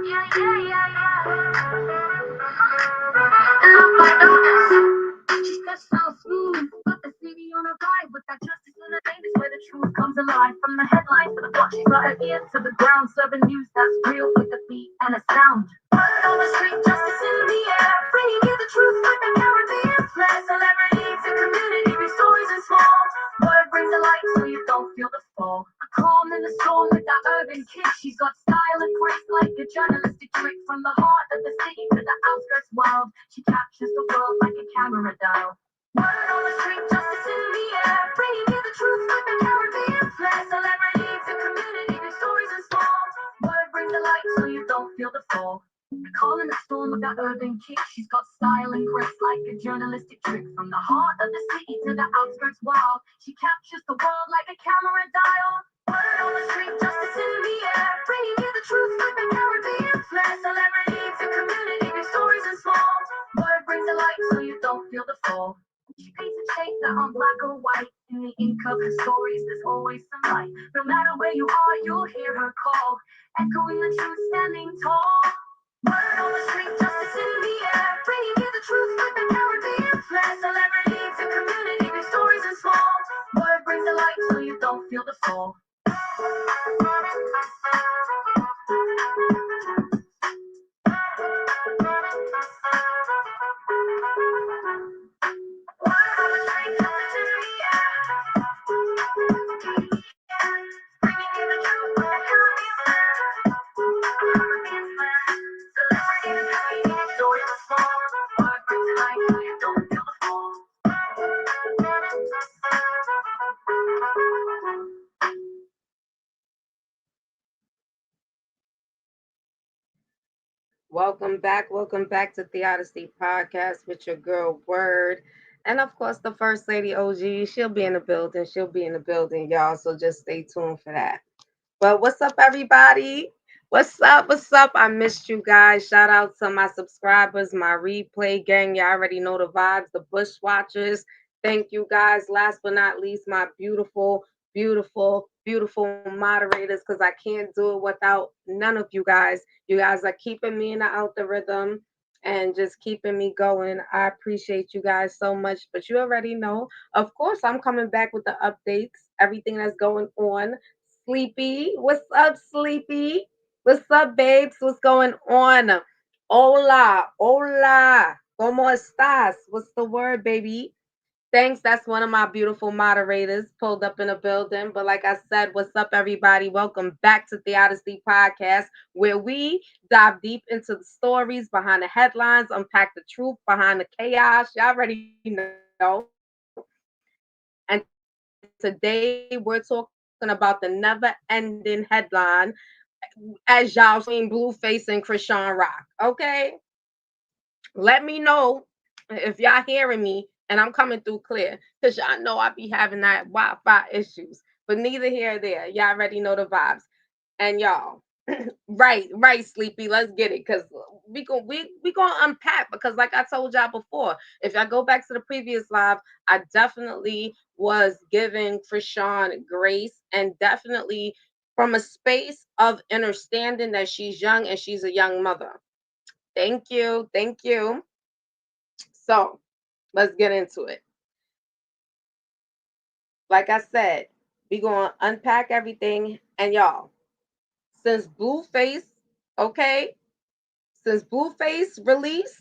She's got so smooth, got the city on her vibe with that justice in her name is where the truth comes alive. From the headlines to the plot, she's got her ear to the ground, serving news that's real with a beat and a sound. Word on the street, justice in the air, bringing you the truth like a Caribbean flair. Celebrities and community, big stories and small. Word brings the light so you don't feel the fall. A calm in the storm with that urban kick. She's got style and grace like a journalistic trick. From the heart of the city to the outskirts wild, she captures the world like a camera dial. Word on the street, justice in the air, bringing you the truth like a Caribbean flair. Celebrities and community, big stories and small. Word brings the light so you don't feel the fall. Calling the storm with that urban kick. She's got style and grace like a journalistic trick. From the heart of the city to the outskirts wild, she captures the world like a camera dial. Word on the street, justice in the air, bringing you the truth like a Caribbean flair. Celebrities and community, big stories and small. Word brings the light so you don't feel the fall. She paints a shade that aren't black or white. In the ink of her stories, there's always some light. No matter where you are, you'll hear her call, echoing the truth, standing tall. Word on the street, justice in the air, bringing you the truth like the Caribbean flair. Celebrities and community, big stories and small. Word brings the light so you don't feel the fall. Welcome back to Theodicy Podcast with your girl Word. And of course, the First Lady OG, she'll be in the building. She'll be in the building, y'all. So just stay tuned for that. But what's up, everybody? What's up? What's up? I missed you guys. Shout out to my subscribers, my replay gang. You already know the vibes, the bush watchers. Thank you guys. Last but not least, my beautiful moderators, because I can't do it without none of you guys. You guys are keeping me in the algorithm and just keeping me going. I appreciate you guys so much. But you already know, of course, I'm coming back with the updates, everything that's going on. Sleepy. What's up, Sleepy? What's up, babes? What's going on? Hola. ¿Cómo estás? What's the word, baby? Thanks. That's one of my beautiful moderators pulled up in a building. But like I said, what's up, everybody? Welcome back to Theodicy Podcast, where we dive deep into the stories behind the headlines, unpack the truth behind the chaos. Y'all already know. And today we're talking about the never-ending headline, as y'all seen Blueface and Chrisean Rock. Okay, let me know if y'all hearing me and I'm coming through clear, because y'all know I be having that Wi-Fi issues. But neither here or there. Y'all already know the vibes. And y'all, right, Sleepy. Let's get it, because we gonna unpack. Because like I told y'all before, if y'all go back to the previous live, I definitely was giving Krishan grace, and definitely from a space of understanding that she's young and she's a young mother. Thank you. So let's get into it. Like I said, we gonna unpack everything, and y'all, since Blueface, okay, since Blueface release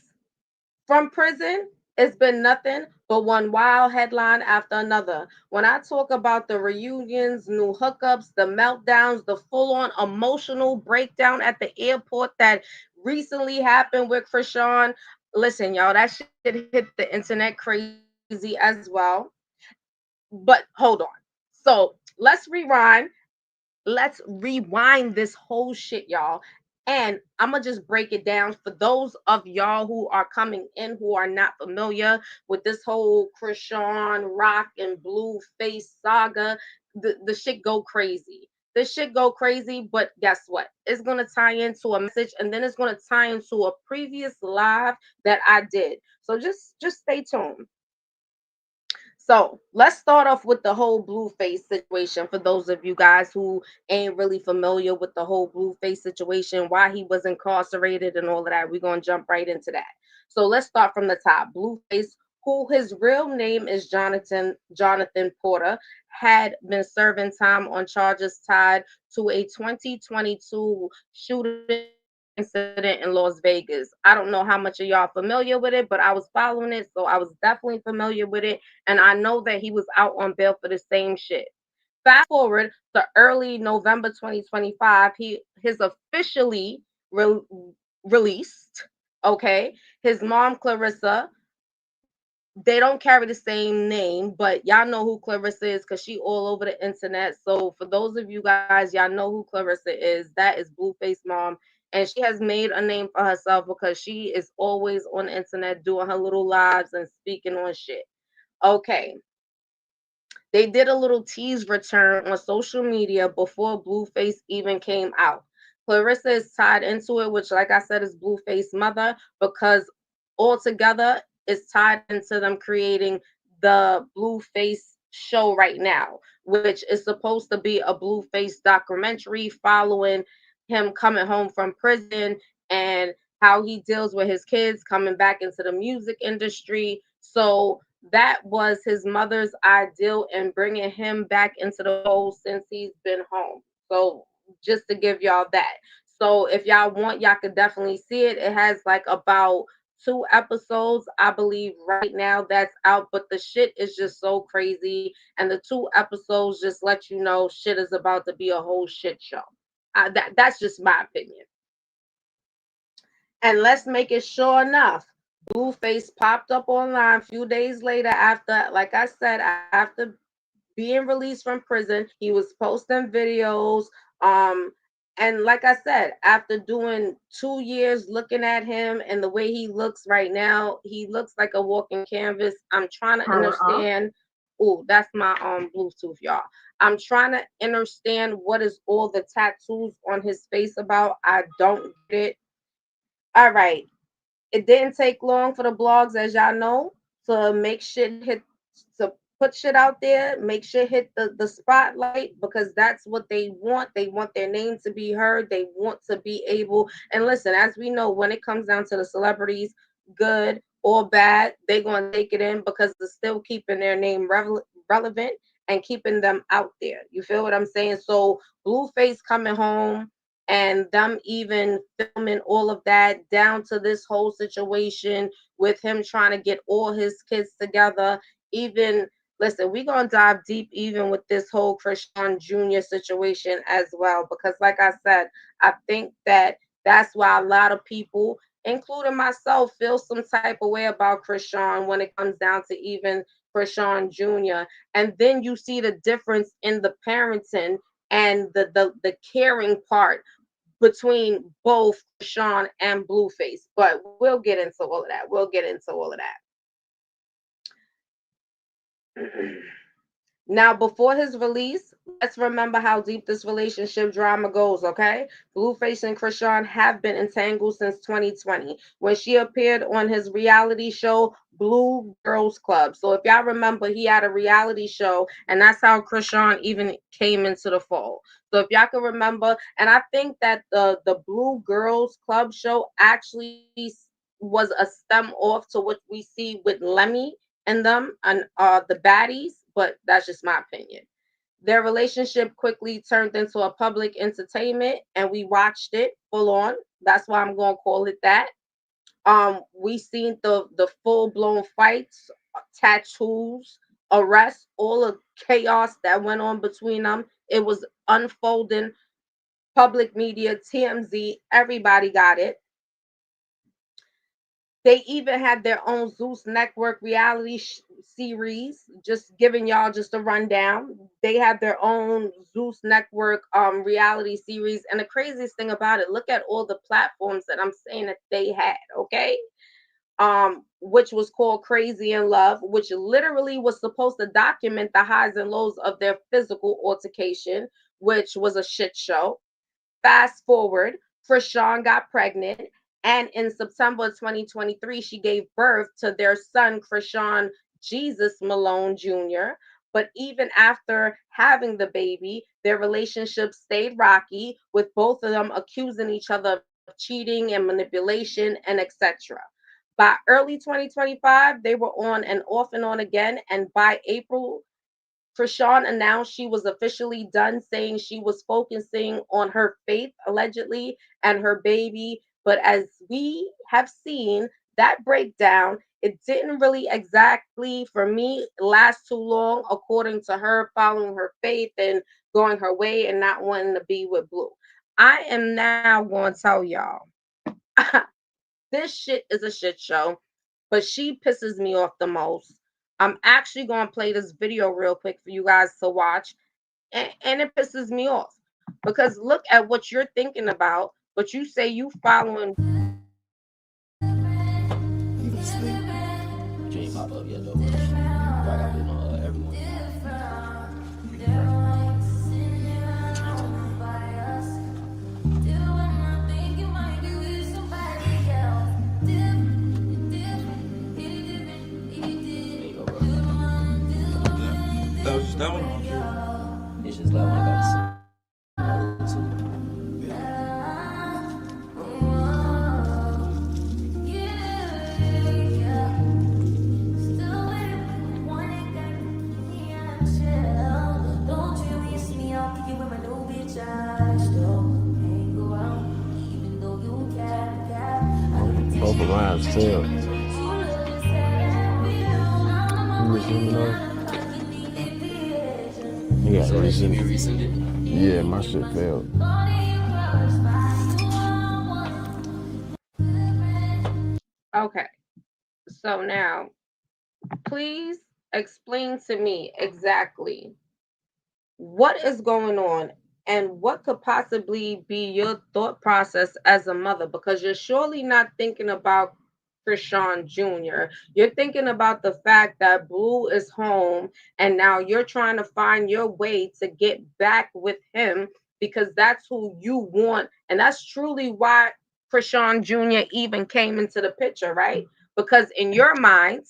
from prison, it's been nothing but one wild headline after another. When I talk about the reunions, new hookups, the meltdowns, the full on emotional breakdown at the airport that recently happened with Krishan, listen, y'all, that shit hit the internet crazy as well. But hold on. So let's rewind this whole shit, y'all. And I'm gonna just break it down for those of y'all who are coming in who are not familiar with this whole Krishan Rock and Blueface saga. The shit go crazy. This shit go crazy, but guess what? It's gonna tie into a message, and then it's gonna tie into a previous live that I did. So just stay tuned. So let's start off with the whole Blueface situation for those of you guys who ain't really familiar with the whole Blueface situation, why he was incarcerated and all of that. We're gonna jump right into that. So let's start from the top. Blueface, who his real name is Jonathan Porter, had been serving time on charges tied to a 2022 shooting incident in Las Vegas. I don't know how much of y'all familiar with it, but I was following it, so I was definitely familiar with it, and I know that he was out on bail for the same shit. Fast forward to early November 2025, he his officially re- released. Okay, his mom Clarissa, they don't carry the same name, but y'all know who Clarissa is because she all over the internet. So for those of you guys, y'all know who Clarissa is. That is Blueface mom. And she has made a name for herself because she is always on the internet doing her little lives and speaking on shit. Okay. They did a little tease return on social media before Blueface even came out. Clarissa is tied into it, which, like I said, is Blueface's mother, because altogether it's tied into them creating the Blueface show right now, which is supposed to be a Blueface documentary following him coming home from prison and how he deals with his kids coming back into the music industry. So that was his mother's ideal in bringing him back into the fold since he's been home. So just to give y'all that. So if y'all want, y'all could definitely see it. It has like about 2 episodes, I believe, right now that's out. But the shit is just so crazy, and the 2 episodes just let you know shit is about to be a whole shit show. That's just my opinion. And let's make it sure enough. Blueface popped up online a few days later after, like I said, after being released from prison. He was posting videos. Um, and like I said, after doing 2 years looking at him and the way he looks right now, he looks like a walking canvas. I'm trying to Power off. understand. Oh, that's my Bluetooth, y'all. I'm trying to understand what is all the tattoos on his face about. I don't get it. All right, it didn't take long for the blogs, as y'all know, to make shit hit, to put shit out there, make shit hit the spotlight, because that's what they want. They want their name to be heard. They want to be able, and listen, as we know, when it comes down to the celebrities, good or bad, they're going to take it in because it's still keeping their name relevant and keeping them out there. You feel what I'm saying? So Blueface coming home and them even filming all of that down to this whole situation with him trying to get all his kids together. Even listen, we're gonna dive deep even with this whole Chrisean Jr. situation as well, because like I said, I think that that's why a lot of people, including myself, feel some type of way about Chrisean when it comes down to even Chrisean Jr. And then you see the difference in the parenting and the caring part between both Sean and Blueface. But we'll get into all of that. We'll get into all of that. Now, before his release, let's remember how deep this relationship drama goes, okay? Blueface and Chrisean have been entangled since 2020 when she appeared on his reality show, Blue Girls Club. So, if y'all remember, he had a reality show, and that's how Chrisean even came into the fold. So, if y'all can remember, and I think that the Blue Girls Club show actually was a stem off to what we see with Lemmy and them and the baddies, but that's just my opinion. Their relationship quickly turned into a public entertainment, and we watched it full on. That's why I'm gonna call it that. We seen the full blown fights, tattoos, arrests, all the chaos that went on between them. It was unfolding. Public media, TMZ, everybody got it. They even had their own Zeus Network reality series. Just giving y'all just a rundown. They have their own Zeus Network reality series. And the craziest thing about it, look at all the platforms that I'm saying that they had. Okay, which was called Crazy in Love, which literally was supposed to document the highs and lows of their physical altercation, which was a shit show. Fast forward, Chrisean got pregnant, and in September 2023, she gave birth to their son, Chrisean Jesus Malone Jr. But even after having the baby, their relationship stayed rocky, with both of them accusing each other of cheating and manipulation and etc. By early 2025, they were on and off again, and by April, Chrisean announced she was officially done, saying she was focusing on her faith, allegedly, and her baby. But as we have seen, that breakdown, it didn't really exactly, for me, last too long, according to her, following her faith and going her way and not wanting to be with Blue. I am now going to tell y'all this shit is a shit show, but she pisses me off the most. I'm actually going to play this video real quick for you guys to watch, and it pisses me off because look at what you're thinking about, but you say you following. Even sleep. She ain't pop up yet though. Probably got been on everyone. There you go, bro. That was just that one? It's just that one I got to see. Both of mine's failed. You listen to those? Yeah, So that should listen. be rescinded. Yeah, my shit failed. Okay, so now please explain to me exactly what is going on and what could possibly be your thought process as a mother, because you're surely not thinking about Chrisean Jr. You're thinking about the fact that Blue is home and now you're trying to find your way to get back with him because that's who you want. And that's truly why Chrisean Jr. even came into the picture, right? Because in your mind,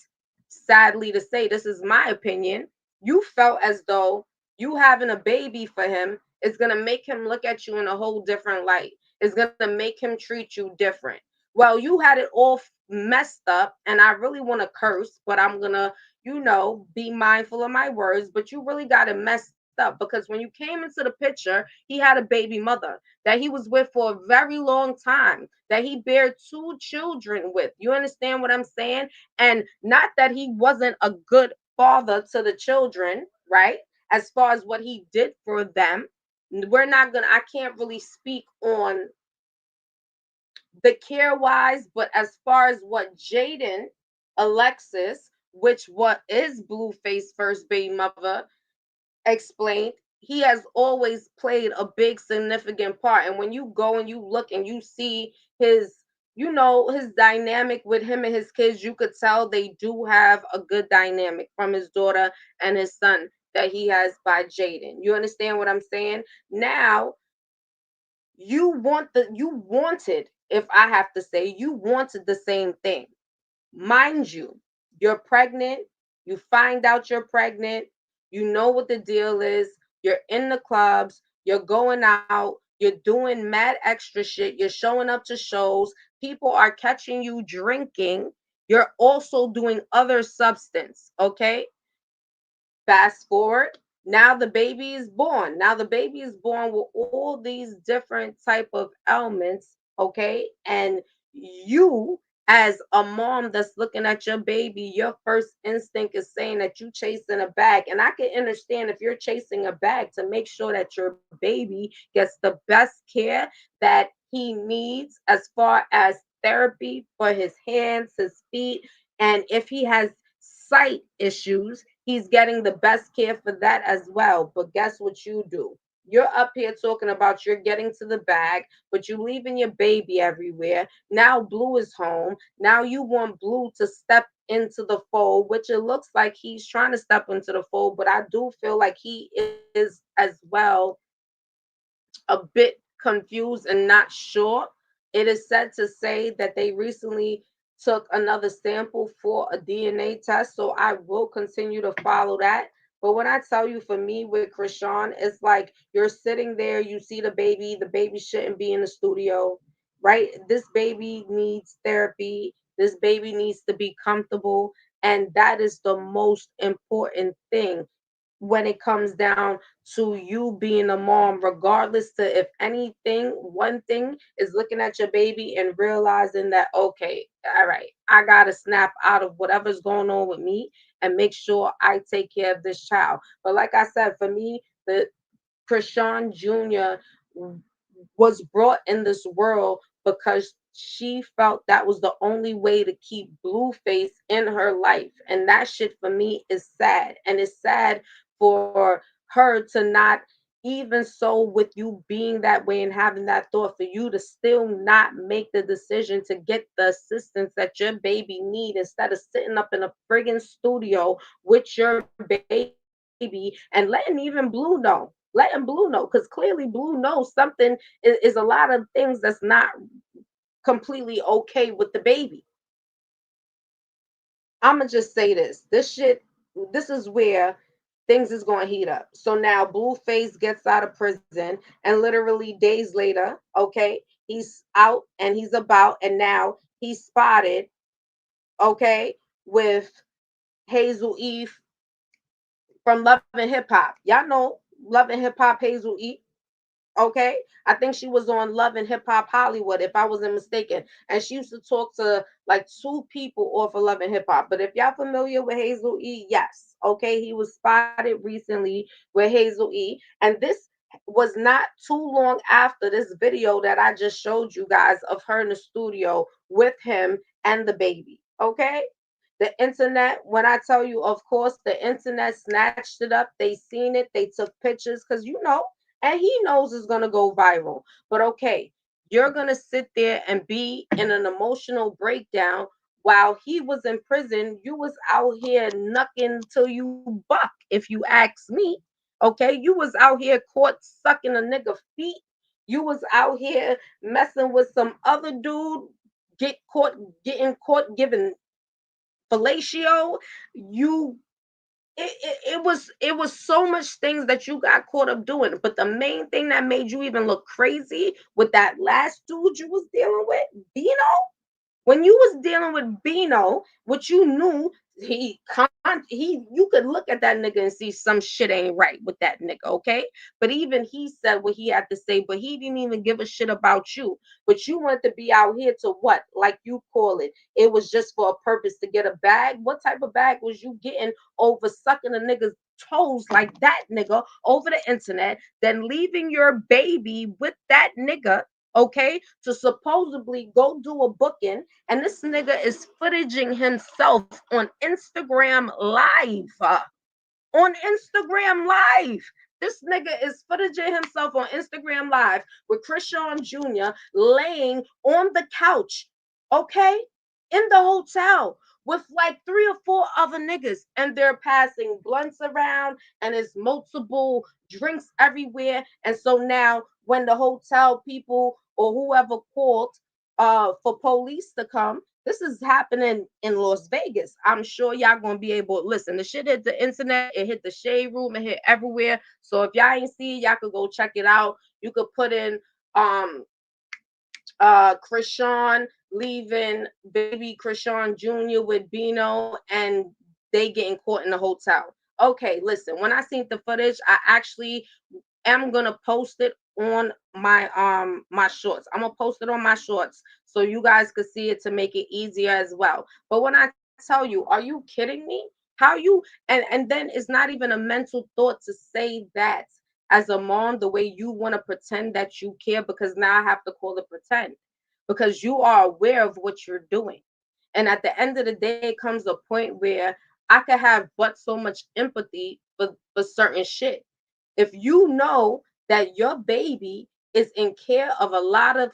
sadly to say, this is my opinion, you felt as though you having a baby for him is going to make him look at you in a whole different light. It's going to make him treat you different. Well, you had it all messed up, and I really want to curse, but I'm going to, be mindful of my words, but you really got it messed up because when you came into the picture, he had a baby mother that he was with for a very long time, that he bared 2 children with. You understand what I'm saying? And not that he wasn't a good father to the children, right? As far as what he did for them, I can't really speak on the care wise, but as far as what Jaden Alexis, which what is Blueface first baby mother, explained, he has always played a big significant part. And when you go and you look and you see his his dynamic with him and his kids, you could tell they do have a good dynamic from his daughter and his son that he has by Jaden. You understand what I'm saying? Now, you wanted, if I have to say, you wanted the same thing. Mind you, you're pregnant, you find out you're pregnant, you know what the deal is, you're in the clubs, you're going out, you're doing mad extra shit, you're showing up to shows, people are catching you drinking, you're also doing other substance, okay? Fast forward, now the baby is born. Now the baby is born with all these different type of ailments, okay? And you, as a mom that's looking at your baby, your first instinct is saying that you chasing a bag. And I can understand if you're chasing a bag to make sure that your baby gets the best care that he needs as far as therapy for his hands, his feet, and if he has sight issues, he's getting the best care for that as well. But guess what you do? You're up here talking about you're getting to the bag, but you leaving your baby everywhere. Now Blue is home. Now you want Blue to step into the fold, which it looks like he's trying to step into the fold, but I do feel like he is as well a bit confused and not sure. It is said to say that they recently took another sample for a DNA test, so I will continue to follow that. But when I tell you, for me with Chrisean, it's like you're sitting there, you see the baby shouldn't be in the studio, right? This baby needs therapy, this baby needs to be comfortable, and that is the most important thing when it comes down to you being a mom, regardless to if anything, one thing is looking at your baby and realizing that, okay, all right, I got to snap out of whatever's going on with me and make sure I take care of this child. But like I said, for me, the Chrisean Jr. was brought in this world because she felt that was the only way to keep Blueface in her life. And that shit for me is sad. And it's sad for her to not, even so with you being that way and having that thought, for you to still not make the decision to get the assistance that your baby need, instead of sitting up in a friggin' studio with your baby and letting even Blue know. Letting Blue know, because clearly Blue knows something is a lot of things that's not completely okay with the baby. I'ma just say this. This is where things is going to heat up. So now Blueface gets out of prison, and literally days later, okay, he's out and he's about, and now he's spotted, okay, with Hazel Eve from Love and Hip Hop. Y'all know Love and Hip Hop Hazel Eve. Okay, I think she was on Love and Hip Hop Hollywood, if I wasn't mistaken, and she used to talk to like two people off of Love and Hip Hop. But if y'all familiar with Hazel E, yes, okay, he was spotted recently with Hazel E, and this was not too long after this video that I just showed you guys of her in the studio with him and the baby. Okay, the internet, when I tell you, of course, the internet snatched it up. They seen it, they took pictures, because and he knows it's going to go viral. But okay, you're going to sit there and be in an emotional breakdown while he was in prison. You was out here knucking till you buck, if you ask me. Okay, you was out here caught sucking a nigga feet. You was out here messing with some other dude, getting caught giving fellatio. You it was so much things that you got caught up doing. But the main thing that made you even look crazy with that last dude you was dealing with, Bino, when you was dealing with Bino, what you knew, he you could look at that nigga and see some shit ain't right with that nigga, okay? But even he said what he had to say, but he didn't even give a shit about you. But you wanted to be out here to what? Like you call it. It was just for a purpose to get a bag. What type of bag was you getting over sucking a nigga's toes like that nigga over the internet, then leaving your baby with that nigga, okay, to supposedly go do a booking, and this nigga is footaging himself on Instagram Live. On Instagram Live. This nigga is footaging himself on Instagram Live with Chrisean Jr. laying on the couch, okay, in the hotel with like 3 or 4 other niggas, and they're passing blunts around, and there's multiple drinks everywhere. And so now, when the hotel people or whoever called for police to come, this is happening in Las Vegas. I'm sure y'all gonna be able to listen. The shit hit the internet, it hit the shade room, it hit everywhere. So if y'all ain't see it, y'all could go check it out. You could put in Chrisean leaving baby Chrisean Jr. with Bino, and they getting caught in the hotel. Okay, listen, when I seen the footage, I actually am gonna post it on my shorts. I'm gonna post it on my shorts so you guys could see it to make it easier as well. But when I tell you, are you kidding me? How you and then it's not even a mental thought to say that as a mom, the way you want to pretend that you care, because now I have to call it pretend, because you are aware of what you're doing. And at the end of the day, it comes a point where I could have but so much empathy for certain shit. If you know that your baby is in care of a lot of,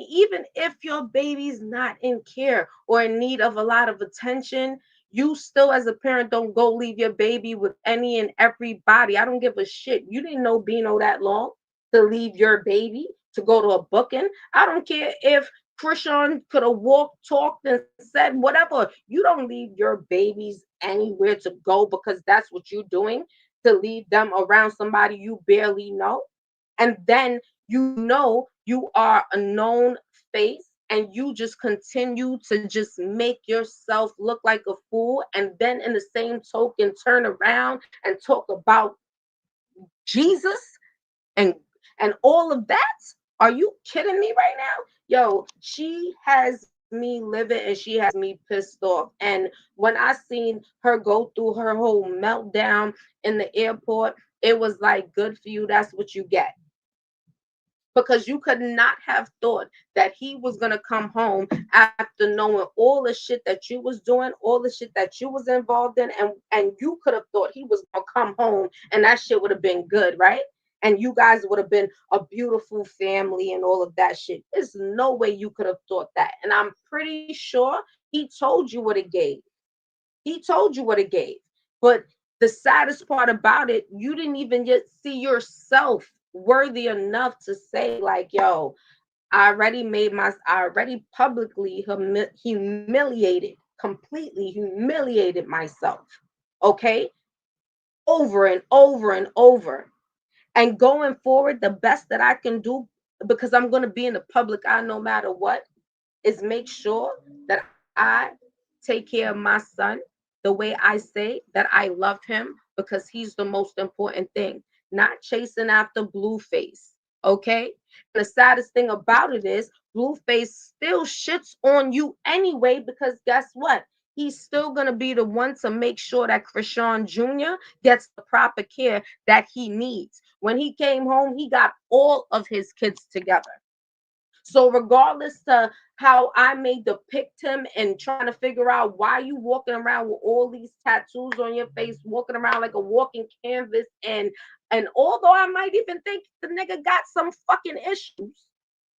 even if your baby's not in care or in need of a lot of attention, you still as a parent don't go leave your baby with any and everybody. I don't give a shit. You didn't know Bino that long to leave your baby to go to a booking. I don't care if Chrisean could have walked, talked, and said whatever. You don't leave your babies anywhere to go because that's what you're doing, to leave them around somebody you barely know. And then you know you are a known face and you just continue to just make yourself look like a fool. And then in the same token, turn around and talk about Jesus and all of that. Are you kidding me right now? Yo, she has me living and she has me pissed off. And when I seen her go through her whole meltdown in the airport, it was like, good for you. That's what you get, because you could not have thought that he was going to come home after knowing all the shit that you was doing, all the shit that you was involved in, and you could have thought he was going to come home and that shit would have been good, right? And you guys would have been a beautiful family and all of that shit. There's no way you could have thought that. And I'm pretty sure he told you what it gave. He told you what it gave. But the saddest part about it, you didn't even yet see yourself worthy enough to say, like, yo, I already publicly humiliated, completely humiliated myself. Okay? Over and over and over. And going forward, the best that I can do, because I'm going to be in the public eye no matter what, is make sure that I take care of my son the way I say that I love him, because he's the most important thing, not chasing after Blueface. Okay. And the saddest thing about it is Blueface still shits on you anyway, because guess what? He's still going to be the one to make sure that Chrisean Jr. gets the proper care that he needs. When he came home, he got all of his kids together. So regardless to how I may depict him and trying to figure out why you walking around with all these tattoos on your face, walking around like a walking canvas, and although I might even think the nigga got some fucking issues,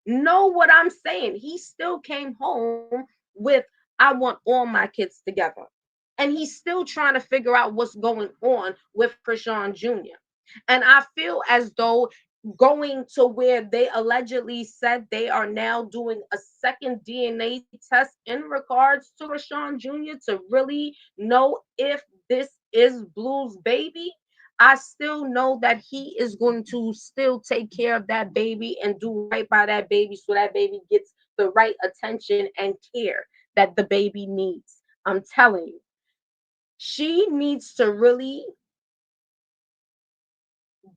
know what I'm saying? He still came home with, I want all my kids together. And he's still trying to figure out what's going on with Chrisean Jr. And I feel as though going to where they allegedly said they are now doing a second DNA test in regards to Chrisean Jr. to really know if this is Blue's baby. I still know that he is going to still take care of that baby and do right by that baby so that baby gets the right attention and care that the baby needs. I'm telling you, she needs to really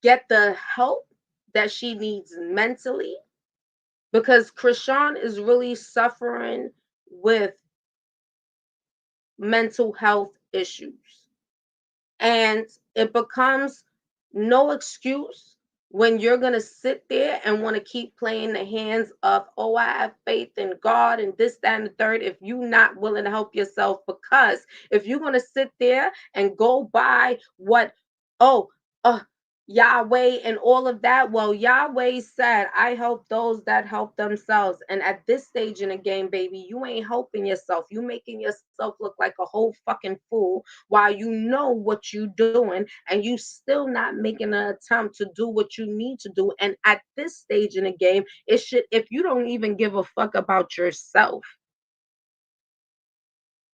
get the help that she needs mentally, because Chrisean is really suffering with mental health issues. And it becomes no excuse when you're going to sit there and want to keep playing the hands of, oh, I have faith in God and this, that, and the third, if you're not willing to help yourself. Because if you're going to sit there and go by what, oh, Yahweh and all of that, well, Yahweh said, I help those that help themselves. And at this stage in the game, baby, you ain't helping yourself. You making yourself look like a whole fucking fool while you know what you're doing, and you still not making an attempt to do what you need to do. And at this stage in the game, it should, if you don't even give a fuck about yourself,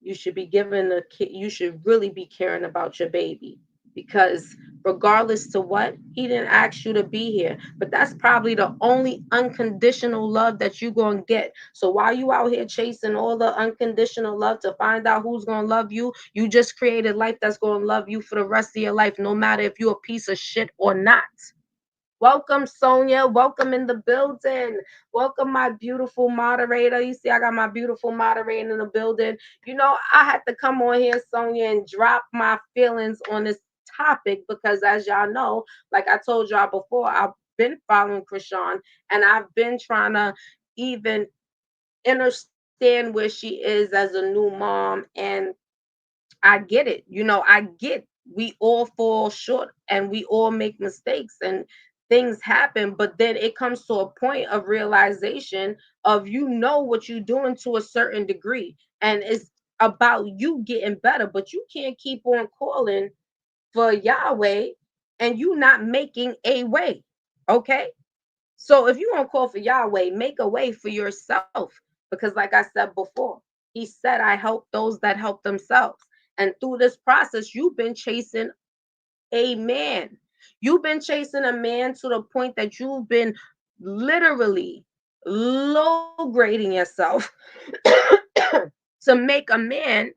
you should be giving the kid, you should really be caring about your baby. Because regardless to what, he didn't ask you to be here, but that's probably the only unconditional love that you're going to get. So while you out here chasing all the unconditional love to find out who's going to love you, you just created life that's going to love you for the rest of your life, no matter if you're a piece of shit or not. Welcome, Sonia. Welcome in the building. Welcome, my beautiful moderator. You see, I got my beautiful moderator in the building. You know, I had to come on here, Sonia, and drop my feelings on this topic because, as y'all know, like I told y'all before, I've been following Chrisean, and I've been trying to even understand where she is as a new mom. And I get it. You know, I get we all fall short and we all make mistakes and things happen, but then it comes to a point of realization of, you know, what you're doing to a certain degree, and it's about you getting better, but you can't keep on calling for Yahweh and you not making a way. Okay? So if you want to call for Yahweh, make a way for yourself. Because like I said before, he said, I help those that help themselves. And through this process, you've been chasing a man. You've been chasing a man to the point that you've been literally low grading yourself to make a man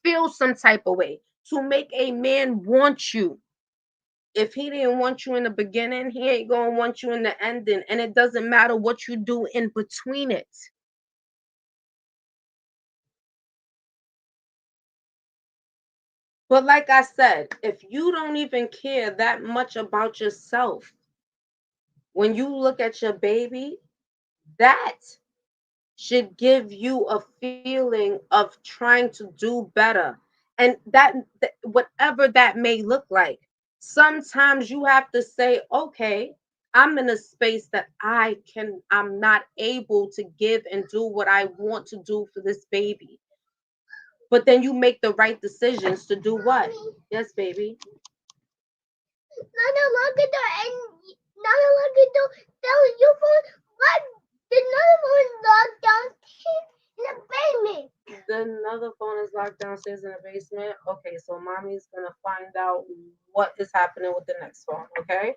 feel some type of way, to make a man want you. If he didn't want you in the beginning, he ain't gonna want you in the ending. And it doesn't matter what you do in between it. But like I said, if you don't even care that much about yourself, when you look at your baby, that should give you a feeling of trying to do better. And that whatever that may look like, sometimes you have to say, okay, I'm in a space that I'm not able to give and do what I want to do for this baby. But then you make the right decisions to do what? Yes, baby. Not longer and not longer tell your phone what another phone locked downstairs in the basement. Another phone is locked downstairs in the basement. Okay, so mommy's gonna find out what is happening with the next phone. Okay,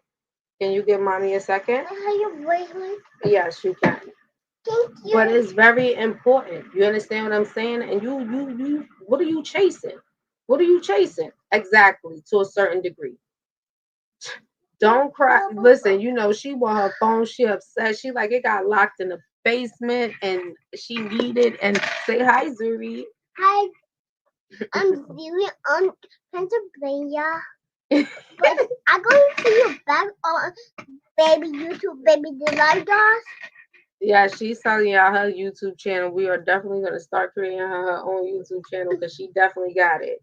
can you give mommy a second? I have your bracelet. Yes, you can. Thank you. But it's very important. You understand what I'm saying? And you, what are you chasing? What are you chasing? Exactly, to a certain degree. Don't cry. Listen, you know, she want her phone. She upset. She like it got locked in the basement and she needed. And say hi, Zuri. Hi, I'm Zuri on Pennsylvania. But I'm going to see you back on Baby YouTube, Baby Delight Dolls. Yeah, she's telling y'all her YouTube channel. We are definitely going to start creating her own YouTube channel because she definitely got it.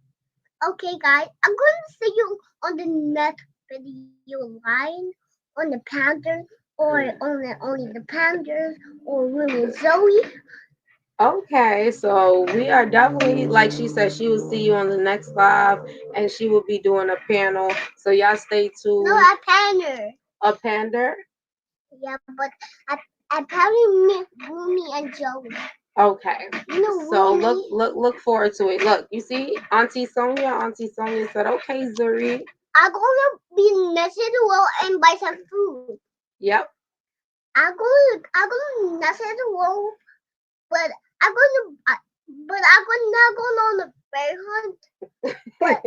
Okay, guys, I'm going to see you on the next video line on the Panthers or on the only the Panthers or Women Zoe. Okay, so we are definitely, like she said, she will see you on the next live and she will be doing a panel. So y'all stay tuned. No, a Panther. A pander? Yeah, but I probably Rumi and Joey. Okay. You know, So Rumi, look forward to it. Look, you see, Auntie Sonia said, okay, Zuri. I'm gonna be next to the wall and buy some food. Yep. I'm gonna next to the wall, but I'm not going on the bear hunt. But,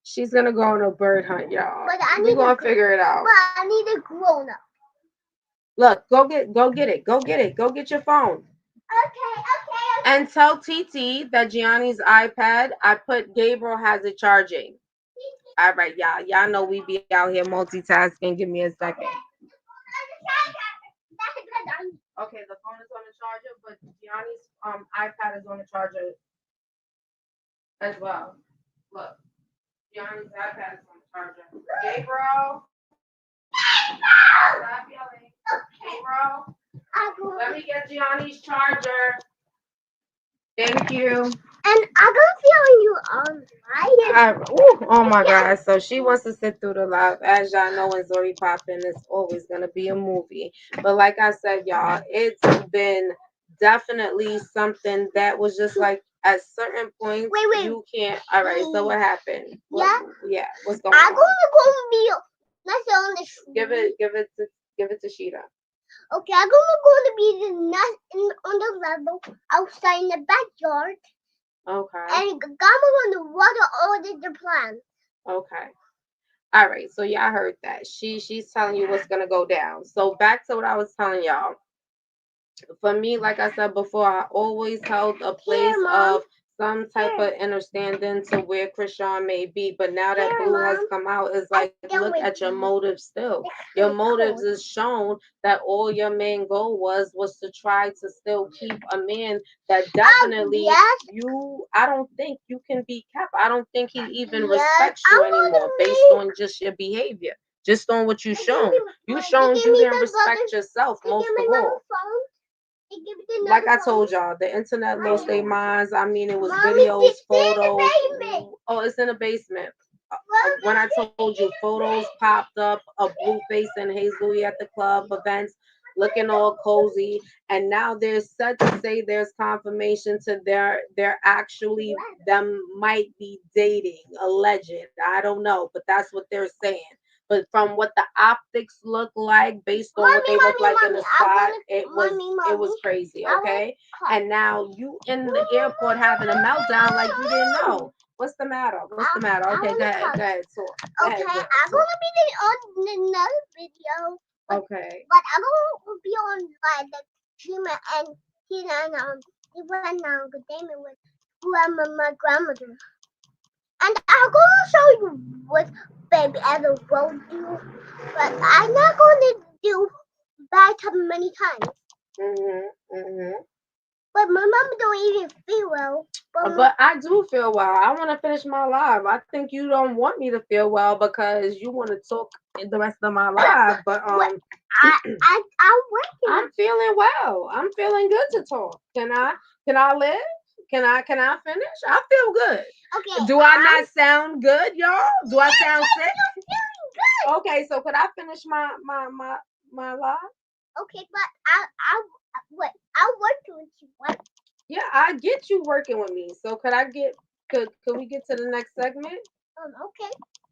she's gonna go on a bird hunt, y'all. But we're gonna figure it out. But I need a grown up. Look, go get it. Go get your phone. Okay. And tell TT that Gianni's iPad, I put Gabriel has it charging. All right, y'all. Y'all know we be out here multitasking. Give me a second. Okay, the phone is on the charger, but Gianni's iPad is on the charger as well. Look, Gianni's iPad is on the charger. Gabriel, stop yelling. Gabriel, let me get Gianni's charger. Thank you. And I'm gonna feel you online. Oh my God. So she wants to sit through the live. As y'all know, when Zori pop in, it's always going to be a movie. But like I said, y'all, it's been definitely something that was just like at certain points, Wait. you can't. All right. So what happened? Yeah. What's going I'm on? gonna be next on the street. Give it to Sheeta. Okay, I'm gonna be the next on the level outside in the backyard. Okay. And Gamma gonna water all the plants. Okay. All right. So y'all heard that. She's telling you what's gonna go down. So back to what I was telling y'all. For me, like I said before, I always held a place of some type of understanding to where Chrisean may be. But now that Blue has come out, it's like, look at your motives still. Your motives is shown that all your main goal was to try to still keep a man that definitely I don't think you can be kept. I don't think he even respects you anymore based on just your behavior. Just on what you shown. You shown you didn't respect yourself most of all. Like I told y'all, the internet lost their minds. I mean, it was videos, photos. Oh, it's in the basement. When I told you, photos popped up of Blueface and Hazel at the club events. looking all cozy, and now there's set to say there's confirmation to they're actually them might be dating, alleged. I don't know, but that's what they're saying. But from what the optics look like, based on what they look like in the spot, it was crazy. Okay, and now you in the airport having a meltdown like you didn't know. What's the matter? What's the matter? Okay, go ahead, talk. Okay, I'm gonna be on another video. Okay. But I'm gonna be on like the Jima and Tina and even now the Damon with my grandmother. And I'm gonna show you what baby Ella will do. But I'm not gonna do bad many times. But my mom don't even feel well. But I do feel well. I want to finish my live. I think you don't want me to feel well because you want to talk the rest of my life. But I'm working. I'm feeling well. I'm feeling good to talk. Can I live? Can I finish? I feel good. Okay. Do I not sound good, y'all? Do I sound sick? Good. Okay, so could I finish my live? Okay, but I'll work with you. What? Yeah, I get you working with me. So could we get to the next segment? Okay.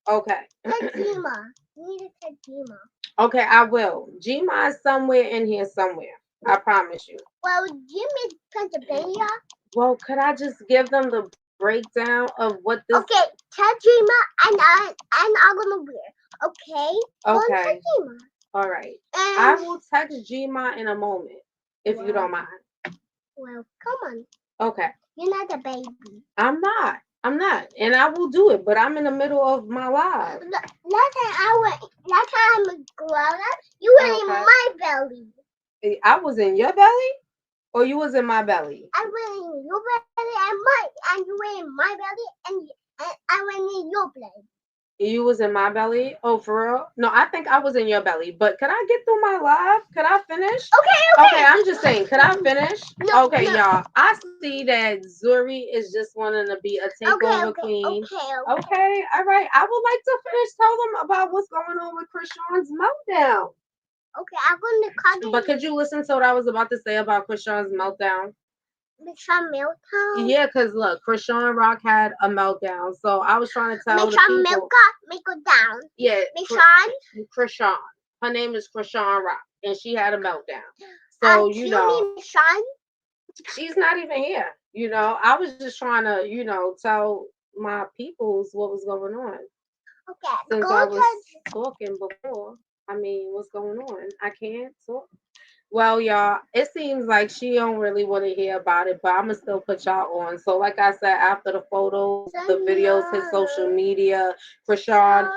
Okay. Tajima. You need to take Jima. Okay, I will. Gma is somewhere in here somewhere. I promise you. Well, Jim is Pennsylvania. Well, could I just give them the breakdown of what this? Okay, Tajima and I'm gonna wear. Okay. Okay. Tajima. All right. And I will text Gma in a moment if you don't mind. Well, come on. Okay. You're not a baby. I'm not, and I will do it. But I'm in the middle of my live. Last time I grew up, you were in my belly. I was in your belly, or you was in my belly? I went in your belly and you were in my belly, and I went in your belly. You was in my belly? Oh, for real? No, I think I was in your belly. But could I get through my live? Could I finish? Okay, I'm just saying. Could I finish? No, okay, no. y'all. I see that Zuri is just wanting to be a takeover queen. Okay, all right. I would like to finish. Tell them about what's going on with Chrisean's meltdown. Okay, I'm going to call you. But could you listen to what I was about to say about Chrisean's meltdown? Meltdown? Yeah, because look, Chrisean Rock had a meltdown. So I was trying to tell the people. Make her down. Yeah. Chrisean? Her name is Chrisean Rock. And she had a meltdown. So, you know. She's not even here. You know, I was just trying to, tell my peoples what was going on. Okay. Since I was talking before. I mean, what's going on? I can't talk. Well, y'all, it seems like she don't really want to hear about it, but I'm gonna still put y'all on. So, like I said, after the photos, the videos hit social media, Chrisean,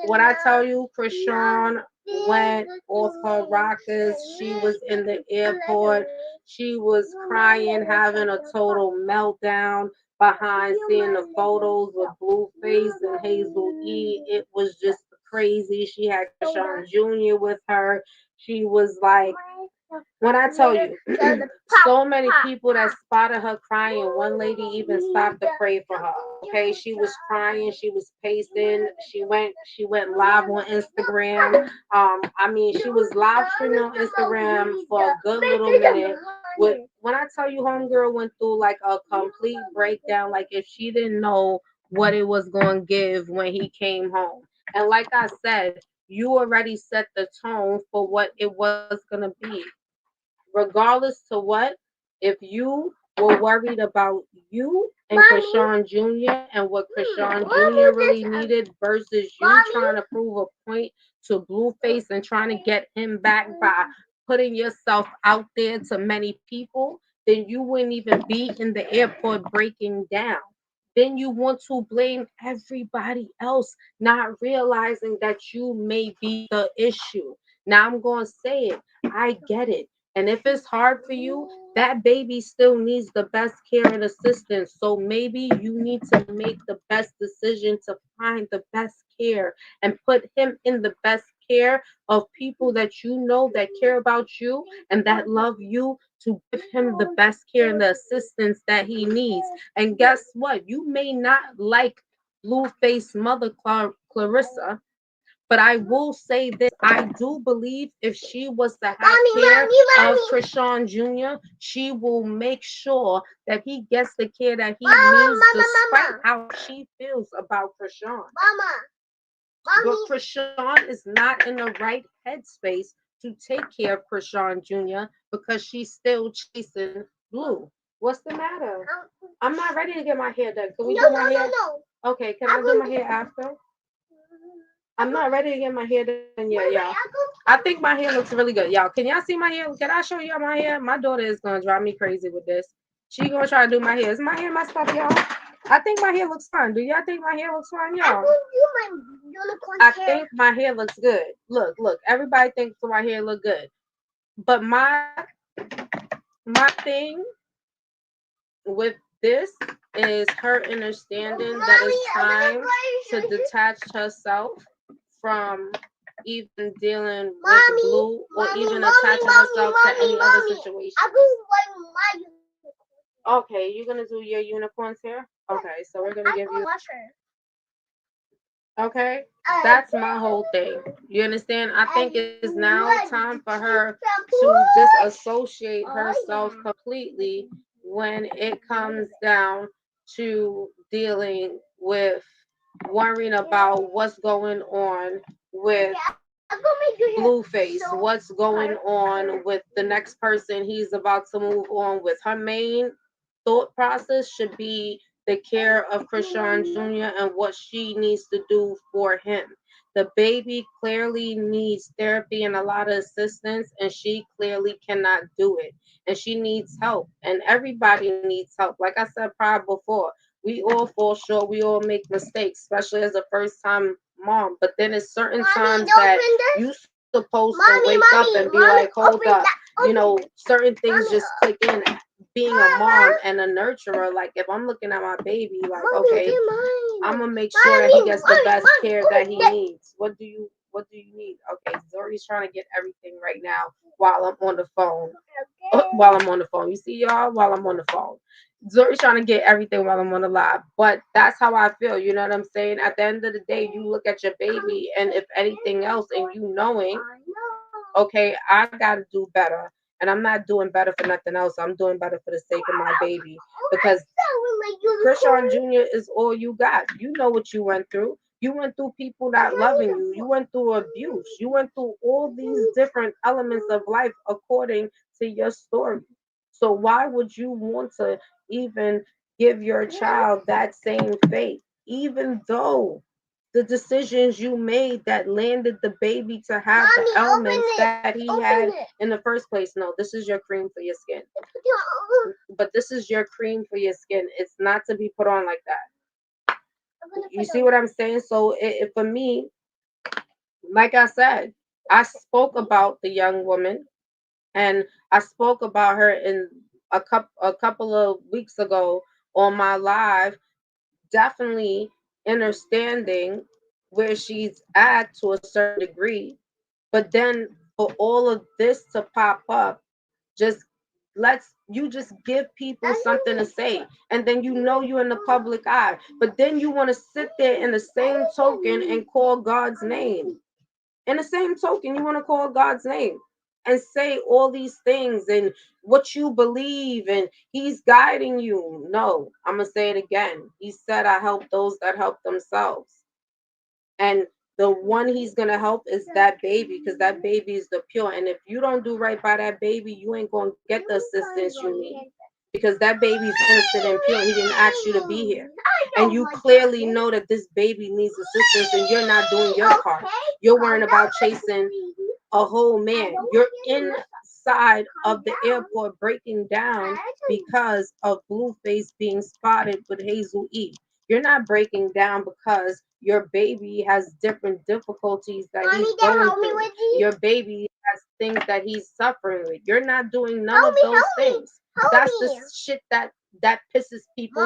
when I tell you, Chrisean went off her rockers. She was in the airport. She was crying, having a total meltdown behind seeing the photos with Blueface and Hazel E. It was just crazy. She had Chrisean Jr. with her. She was like, when I tell you, so many people that spotted her crying, one lady even stopped to pray for her. Okay, she was crying, she was pacing, she went live on Instagram. I mean, she was live streaming on Instagram for a good little minute. When I tell you, homegirl went through like a complete breakdown, like if she didn't know what it was going to give when he came home. And like I said, you already set the tone for what it was going to be. Regardless to what, if you were worried about you and Chrisean Jr. and what Chrisean Jr. really needed versus you trying to prove a point to Blueface and trying to get him back by putting yourself out there to many people, then you wouldn't even be in the airport breaking down. Then you want to blame everybody else, not realizing that you may be the issue. Now I'm going to say it. I get it. And if it's hard for you, that baby still needs the best care and assistance. So maybe you need to make the best decision to find the best care and put him in the best care of people that you know that care about you and that love you, to give him the best care and the assistance that he needs. And guess what? You may not like Blueface mother Clarissa, But I will say this: I do believe if she was to have Mommy, care mommy, of mommy. Chrisean Jr., she will make sure that he gets the care that he Mama, needs, mama, despite mama. how she feels about Chrisean. Mama, But mommy. Chrisean is not in the right headspace to take care of Chrisean Jr. because she's still chasing Blue. What's the matter? I'm not ready to get my hair done. Can we do my hair? No. Okay, can I do my hair after? I'm not ready to get my hair done yet, y'all. I think my hair looks really good. Y'all, can y'all see my hair? Can I show y'all my hair? My daughter is gonna drive me crazy with this. She gonna try to do my hair. Is my hair messed up, y'all? I think my hair looks fine. Do y'all think my hair looks fine, y'all? I think my hair looks good. Look, everybody thinks my hair look good. But my thing with this is her understanding that it's time to detach herself from even dealing with Blue or even attaching herself to any other situation. Okay, you're gonna do your unicorns here? Okay, so we're gonna give you. Okay, that's my whole thing. You understand? I think it's now time for her to disassociate herself completely when it comes down to dealing with worrying about what's going on with Blueface, what's going on with the next person he's about to move on with. Her main thought process should be the care of Chrisean Jr. and what she needs to do for him. The baby clearly needs therapy and a lot of assistance, and she clearly cannot do it. And she needs help, and everybody needs help. Like I said prior before, we all fall short, we all make mistakes, especially as a first time mom. But then it's certain times that you supposed to wake up and be like, hold up, certain things just click in. Being a mom and a nurturer, like if I'm looking at my baby, like okay, I'm gonna make sure that he gets the best care that he needs. What do you need? Okay, Zori's trying to get everything right now while I'm on the phone. While I'm on the phone, you see y'all. While I'm on the phone, Zori's trying to get everything while I'm on the live. But that's how I feel. You know what I'm saying? At the end of the day, you look at your baby, and if anything else, and you knowing, okay, I gotta do better. And I'm not doing better for nothing else. I'm doing better for the sake of my baby. Because Chrisean Jr. is all you got. You know what you went through. You went through people not loving you. You went through abuse. You went through all these different elements of life according to your story. So why would you want to even give your child that same fate, even though the decisions you made that landed the baby to have the elements that he had in the first place? No, this is your cream for your skin. But this is your cream for your skin. It's not to be put on like that. You see what I'm saying? So for me, like I said, I spoke about the young woman, and I spoke about her in a couple of weeks ago on my live, definitely understanding where she's at to a certain degree. But then for all of this to pop up, just just give people something to say, and then you're in the public eye, but then you want to sit there in the same token and call God's name. In the same token, you want to call God's name and say all these things and what you believe, and he's guiding you. No, I'm gonna say it again. He said, I help those that help themselves. And the one he's gonna help is that baby, because that baby is the pure. And if you don't do right by that baby, you ain't gonna get the assistance you need, because that baby's innocent and pure. He didn't ask you to be here, and you clearly know that this baby needs assistance, and you're not doing your part. You're worrying about chasing a whole man. You're inside of the airport breaking down because of Blueface being spotted with Hazel E. You're not breaking down because your baby has different difficulties that he's going through. Your baby has things that he's suffering with. You're not doing none of those things. That's the shit that pisses people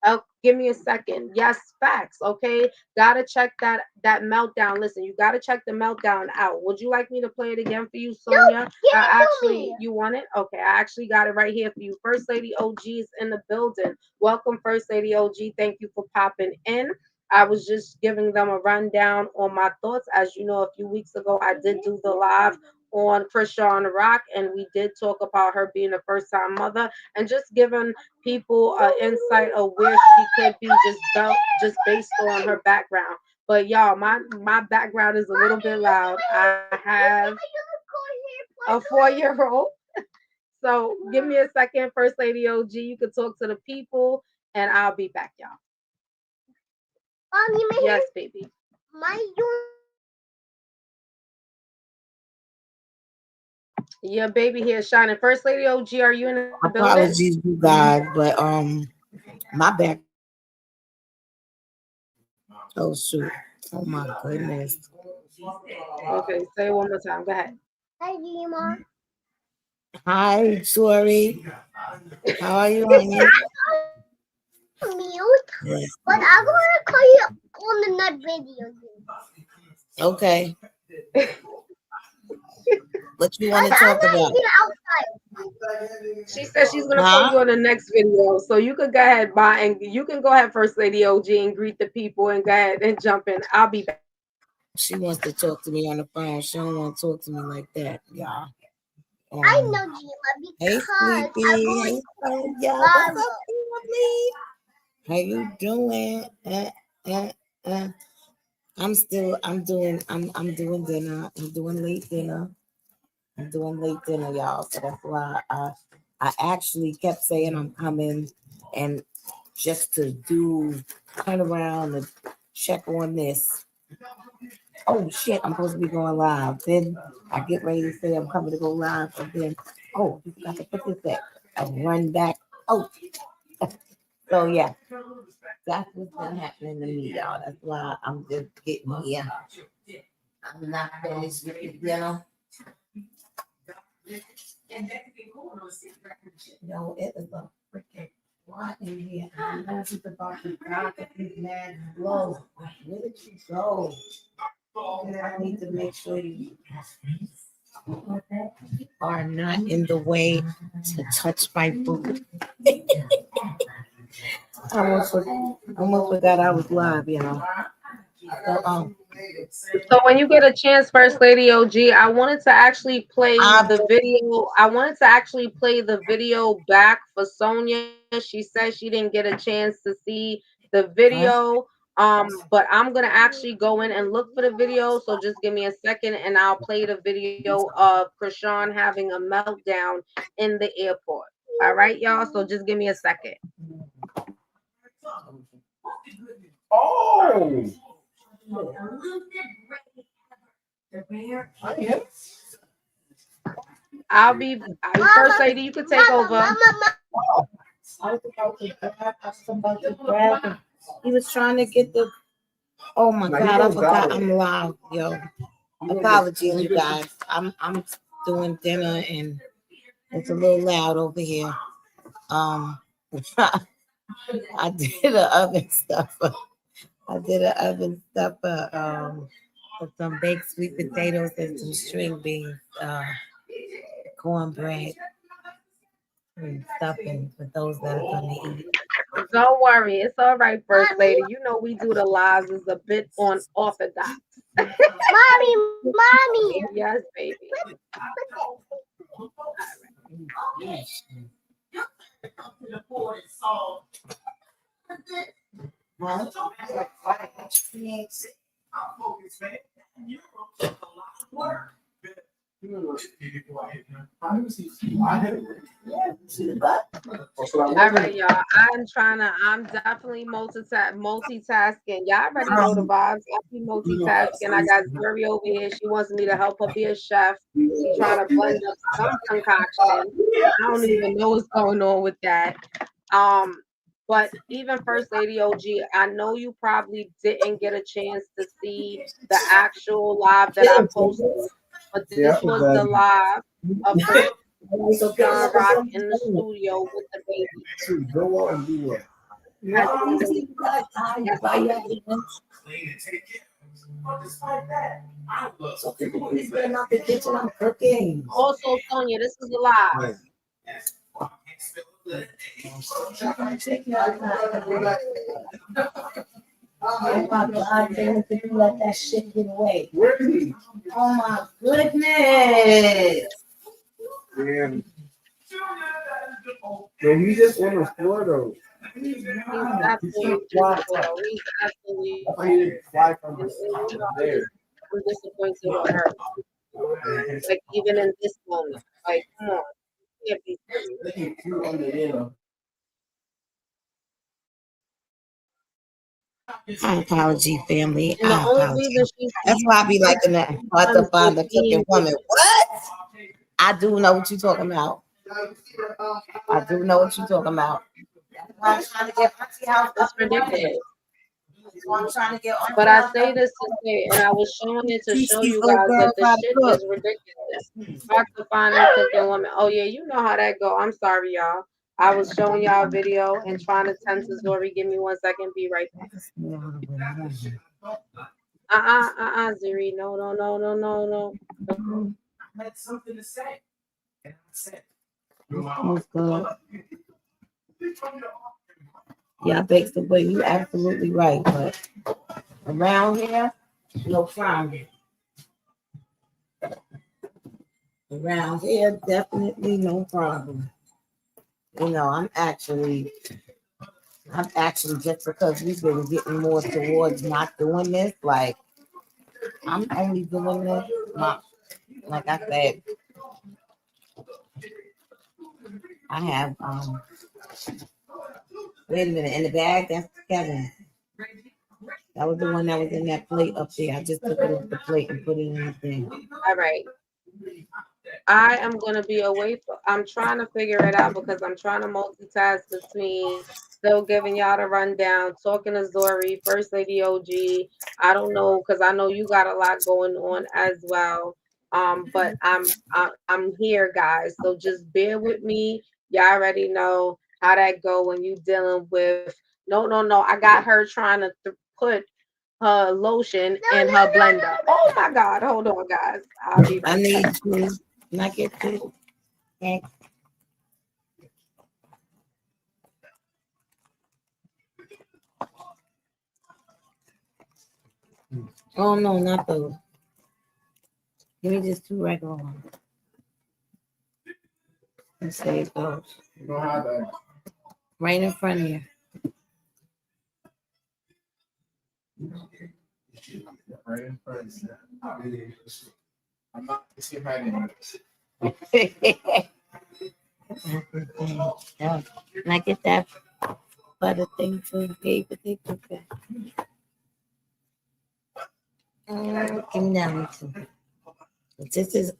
off. Give me a second. Yes, facts. Okay, gotta check that meltdown. Listen, you gotta check the meltdown out. Would you like me to play it again for you, Sonia? You want it? Okay, I actually got it right here for you. First Lady OG is in the building. Welcome, First Lady OG. Thank you for popping in. I was just giving them a rundown on my thoughts. As you know, a few weeks ago, I did do the live on Chrisean Rock, and we did talk about her being a first time mother and just giving people an insight of where she could be just based on her background. But y'all, my background is a little bit loud. I have a 4-year-old. So give me a second, First Lady OG. You can talk to the people, and I'll be back, y'all. Yes, baby. Your baby here shining. First Lady OG, are you in the building? Apologies, you guys, but my back. Oh shoot! Oh my goodness! Okay, say it one more time. Go ahead. Hi, sorry. How are you, honey? Mute, Yes. but I'm gonna call you on the nut video. Okay. What you want to I'm talk about? get outside. She said she's gonna call Huh? you on the next video, so you could go ahead, and you can go ahead, First Lady OG, and greet the people, and go ahead and jump in. I'll be back. She wants to talk to me on the phone. She don't want to talk to me like that, y'all. I know, Gina, Hey, because I Sleepy. want Hey, y'all. What's up, family? How you doing? I'm doing dinner. I'm doing late dinner. I'm doing late dinner, y'all. So that's why I actually kept saying I'm coming and just to turn around and check on this. Oh shit, I'm supposed to be going live. Then I get ready to say I'm coming to go live, and then you got to put this back. I run back. Oh, so yeah, that's what's been happening to me, y'all. That's why I'm just getting here. I'm not finished with the dinner. No, it is a freaking lot in here. I know she's about to die because these mad blow. Where did she go? And I need to make sure you are not in the way to touch my food. I almost forgot I was live, y'all. So, So when you get a chance, First Lady OG, I wanted to actually play the video. I wanted to actually play the video back for Sonia. She said she didn't get a chance to see the video. But I'm gonna actually go in and look for the video. So just give me a second, and I'll play the video of Chrisean having a meltdown in the airport. All right, y'all. So just give me a second. Oh, I'll be First Lady. You can take over. I was about to grab him. He was trying to get the. Oh my God! I forgot I'm loud, yo. Apologies, you guys. I'm doing dinner and it's a little loud over here. I did the oven stuff. With some baked sweet potatoes and some string beans, cornbread and stuffing for those that are gonna eat. Don't worry, it's all right, First Lady. You know we do the lives is a bit unorthodox. Mommy. Yes, baby. All right, y'all. I'm definitely multitasking. Y'all already know the vibes. I be multitasking. I got Zuri over here. She wants me to help her be a chef. She's trying to blend up some concoction. I don't even know what's going on with that. But even First Lady OG, I know you probably didn't get a chance to see the actual live that I posted, but this was the live of Chrisean Rock in the studio with the baby. go on and do what? Also, Sonia, this is a live. Oh my God, damn, if you let that shit get away. Oh my goodness. Damn. Yo, he just on the floor though. He's absolutely beautiful. He's absolutely and you know, I'm disappointed with her. Like even in this moment, like come on, you can't be serious. My apology, family. And the I only apologize. reason she's That's why I be liking that hard to find a cooking woman. What? I do know what you're talking about. I do know what you're talking about. That's why I'm trying to get Auntie House it's up and running. ridiculous. That's why I'm trying to get Auntie But I House say up. this to say, and I was showing it to Teach show these you little guys that girls the how to shit cook. is ridiculous. Hard to find a cooking woman. Oh yeah, you know how that go. I'm sorry, y'all. I was showing y'all a video and trying to tend to Zori. Give me 1 second. Be right back. Zuri. No, no, no, no, no, no. I had something to say. What's good? Yeah, bakes the way. You're absolutely right. But around here, no problem. Around here, definitely no problem. You know, I'm actually just because we've been getting more towards not doing this, like I'm only doing this, like I said, I have wait a minute, in the bag, that's Kevin. That was the one that was in that plate up there. I just took it off the plate and put it in the thing. All right. I am gonna be away for I'm trying to figure it out because I'm trying to multitask between still giving y'all the rundown, talking to Zori, First Lady OG. I don't know because I know you got a lot going on as well. But I'm here, guys. So just bear with me. Y'all already know how that go when you dealing with no. I got her trying to put her lotion in her blender. Oh my God, hold on, guys. I'll be I right need back. to not get to. Oh no, not those. Give me just two regular ones. And save those. You don't have that. Right in front of you. Right in front of you. I'm not hiding. Yeah. And I get that butter thing too. Paper thing too. Give me that one too. This is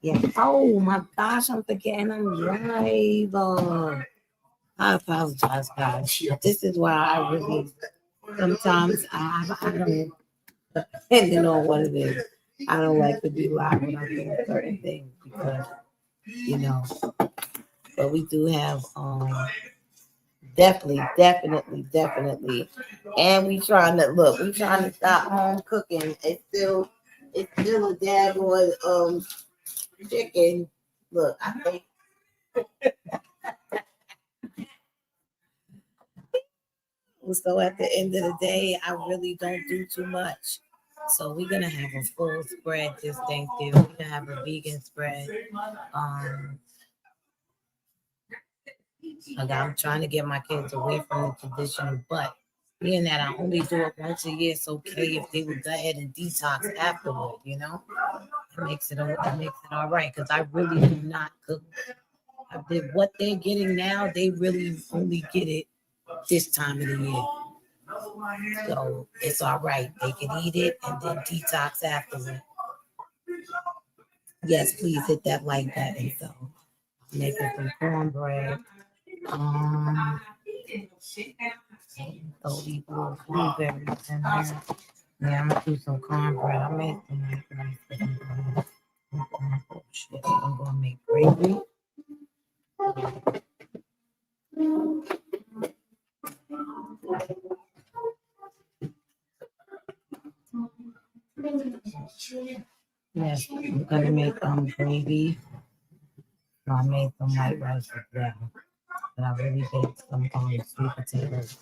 yeah. Oh my gosh, I'm forgetting I'm live. I apologize, guys. This is why I really sometimes I don't, depending on what it is, I don't like to be live when I'm doing certain things because you know. But we do have definitely, and we trying to stop home cooking. It's still a daggone chicken. Look, I think. So at the end of the day, I really don't do too much. So we're gonna have a full spread this Thanksgiving. We're gonna have a vegan spread. Like I'm trying to get my kids away from the traditional, but being that I only do it once a year, it's okay if they would go ahead and detox afterward. You know, it makes it all right because I really do not cook. What they're getting now, they really only get it this time of the year. So it's all right. They can eat it and then detox afterward. Yes, please hit that like button. So making some cornbread. Throw these little blueberries in there. Yeah, I'm gonna do some cornbread. I made some nice. Oh shit! I'm gonna make gravy. Yes, I'm gonna make gravy. I made some white rice as well. but I really baked some sweet potatoes.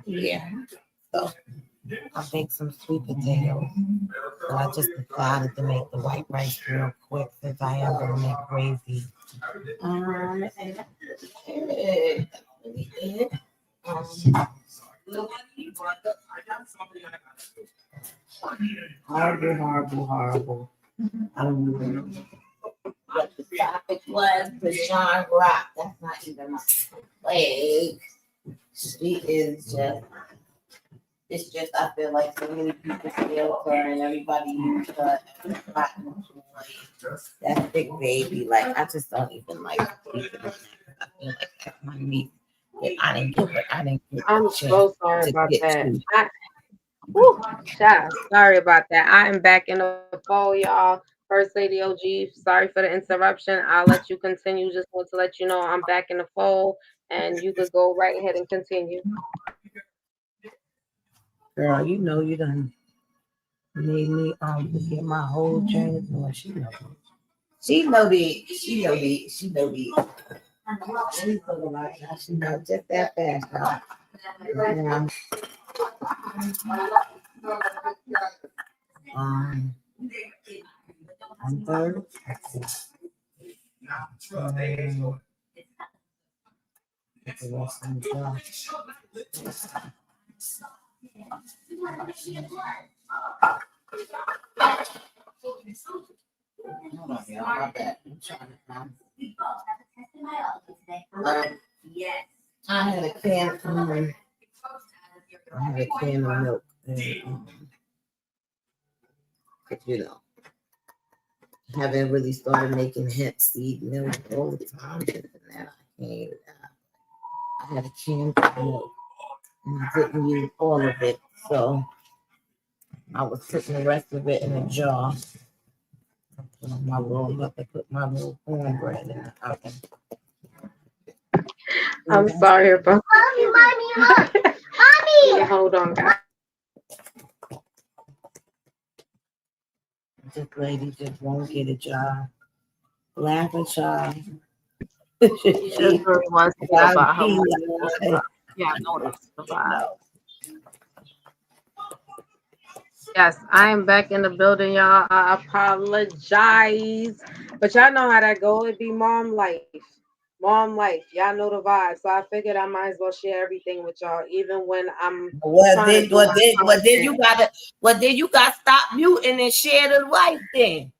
Yeah, so I baked some sweet potatoes. So I just decided to make the white rice real quick since I am gonna make gravy. And that's it. That's really it. Horrible, horrible, horrible. I don't even know what the topic was. Krishan Rock. That's not even my like. She is just. It's just I feel like so many people feel her and everybody used her as a platinum. Like that big baby. Like I just don't even like speaking of that. I feel like that's my niece. I didn't give her. I didn't give her I'm a chance so sorry to about get that. to. Whew, child, sorry about that. I am back in the fold, y'all. First Lady OG, sorry for the interruption. I'll let you continue. Just want to let you know I'm back in the fold, and you could go right ahead and continue. Girl, you know you done made me forget my whole train of thought. She know. She know the. She know the. She know the. She know like that. She know just that fast, y'all. Yeah. Um, I'm third. Get the rest of the job. Hold on, y'all. My bad. I'm trying to. I had a can. I had a can of milk. And, but you know, haven't really started making hemp seed milk all the time. And that I can't. I had a can of milk and I didn't use all of it, so I was putting the rest of it in a jar. My roll up and put my little cornbread in the oven. I'm sorry about that. Yeah, hold on, guys. This lady just won't get a job. Laughing child. She just really wants to get about her money. Yeah, I noticed the vibe. Yes, I am back in the building, y'all. I apologize. But y'all know how that go. It be mom life. Mom life. Y'all know the vibe. So I figured I might as well share everything with y'all, even when I'm trying to do my content. What did you got stop muting and share the life then?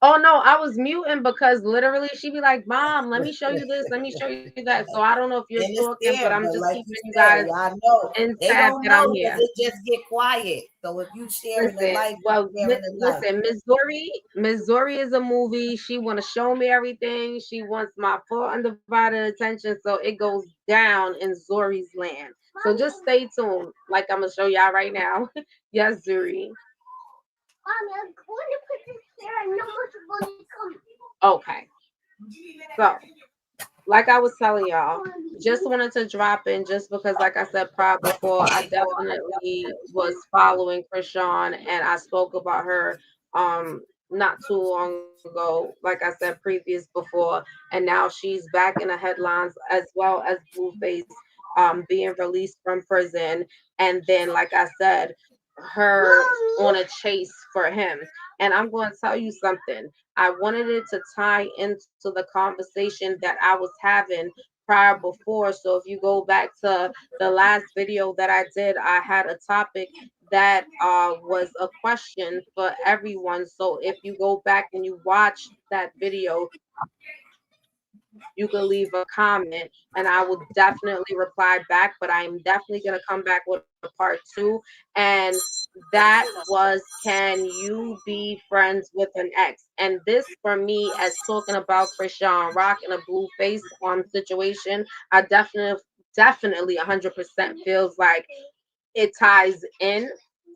Oh no, I was muting because literally she'd be like, "Mom, let me show you this, let me show you that." So I don't know if you're And it's stalking, but there, I'm but just like keeping you you said, guys y'all know they intact don't that I'm know because here. it just get quiet. So if you sharing the Listen, life, you well, sharing the life. listen, Missouri is a movie. She want to show me everything. She wants my full undivided attention. So it goes down in Zori's land. So just stay tuned. Like I'm gonna show y'all right now. Yes, Zuri. Okay. So like I was telling y'all, just wanted to drop in just because, like I said prior before, I definitely was following Chrisean and I spoke about her not too long ago, like I said previous before, and now she's back in the headlines as well as Blueface being released from prison, and then like I said, her on a chase for him. And I'm going to tell you something. I wanted it to tie into the conversation that I was having prior before. So if you go back to the last video that I did, I had a topic that was a question for everyone. So if you go back and you watch that video, you can leave a comment and I will definitely reply back. But I am definitely going to come back with a part 2. And that was, can you be friends with an ex? And this for me, as talking about Chrisean Rock and a Blueface situation, I definitely 100% feels like it ties in.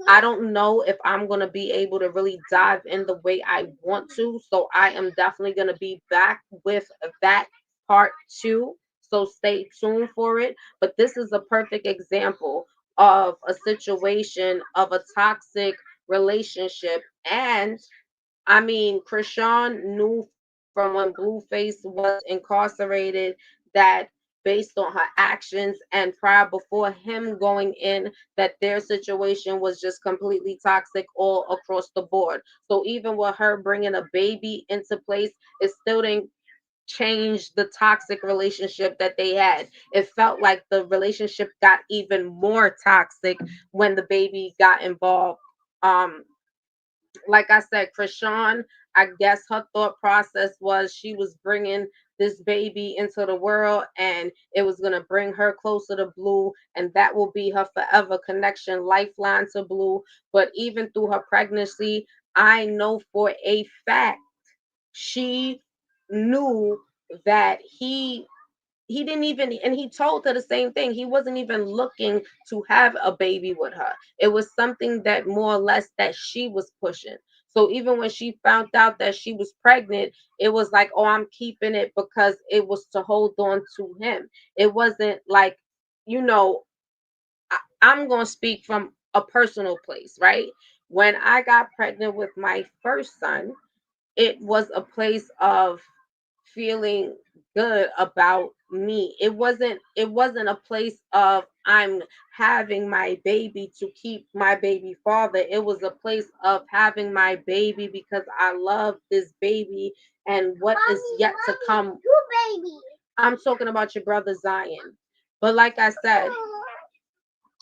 I don't know if I'm going to be able to really dive in the way I want to. So I am definitely going to be back with that part 2. So stay tuned for it. But this is a perfect example of a situation of a toxic relationship. And I mean, Chrisean knew from when Blueface was incarcerated that based on her actions and prior before him going in, that their situation was just completely toxic all across the board. So even with her bringing a baby into place, it still didn't change the toxic relationship that they had. It felt like the relationship got even more toxic when the baby got involved. Um, like I said, Krishan, I guess her thought process was she was bringing this baby into the world and it was going to bring her closer to Blue, and that will be her forever connection, lifeline to Blue. But even through her pregnancy, I know for a fact she knew that he didn't even, and he told her the same thing, he wasn't even looking to have a baby with her. It was something that more or less that she was pushing. So even when she found out that she was pregnant, it was like, oh, I'm keeping it because it was to hold on to him. It wasn't like, you know, I'm going to speak from a personal place, right? When I got pregnant with my first son, it was a place of feeling good about me. It wasn't a place of I'm having my baby to keep my baby father. It was a place of having my baby because I love this baby and what is yet to come. I'm talking about your brother Zion. But like I said,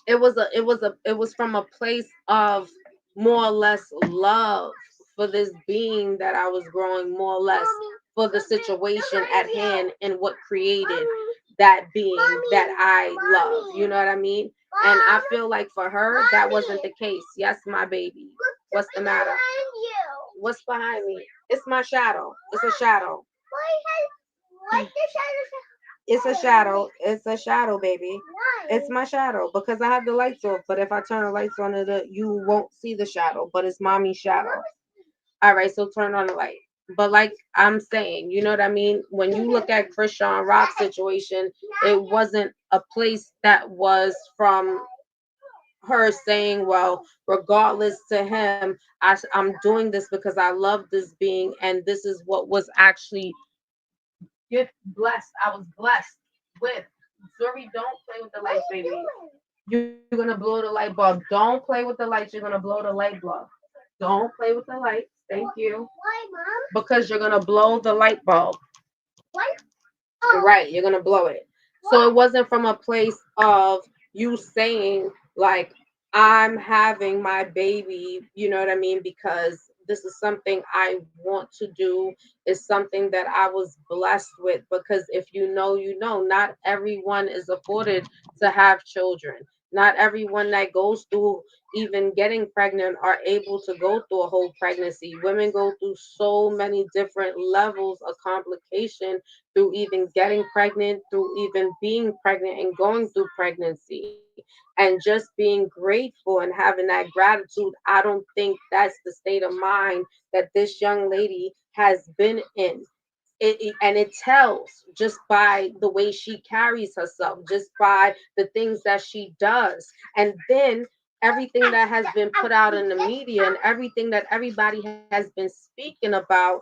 it was from a place of more or less love for this being that I was growing, more or less for the situation at hand and what created that being that I love. You know what I mean? And I feel like for her that wasn't the case. Yes, my baby. What's the matter? What's behind me? It's my shadow. It's a shadow. It's a shadow. It's a shadow, baby. It's my shadow because I have the lights off. But if I turn the lights on, you won't see the shadow. But it's mommy's shadow. All right, so turn on the light. But like I'm saying, you know what I mean? When you look at Chrisean Rock's situation, it wasn't a place that was from her saying, well, regardless to him, I'm doing this because I love this being, and this is what was actually get blessed. I was blessed with. Zuri, don't play with the lights, baby. You're gonna blow the light bulb. Don't play with the lights. You're gonna blow the light bulb. Don't play with the lights. Thank you. Why, Mom? Because you're gonna blow the light bulb. What? Right, you're gonna blow it. So it wasn't from a place of you saying like I'm having my baby, you know what I mean? Because this is something I want to do, is something that I was blessed with. Because if you know, you know, not everyone is afforded to have children. Not everyone that goes through even getting pregnant are able to go through a whole pregnancy. Women go through so many different levels of complication through even getting pregnant, through even being pregnant and going through pregnancy. And just being grateful and having that gratitude, I don't think that's the state of mind that this young lady has been in. And it tells just by the way she carries herself, just by the things that she does. And then everything that has been put out in the media and everything that everybody has been speaking about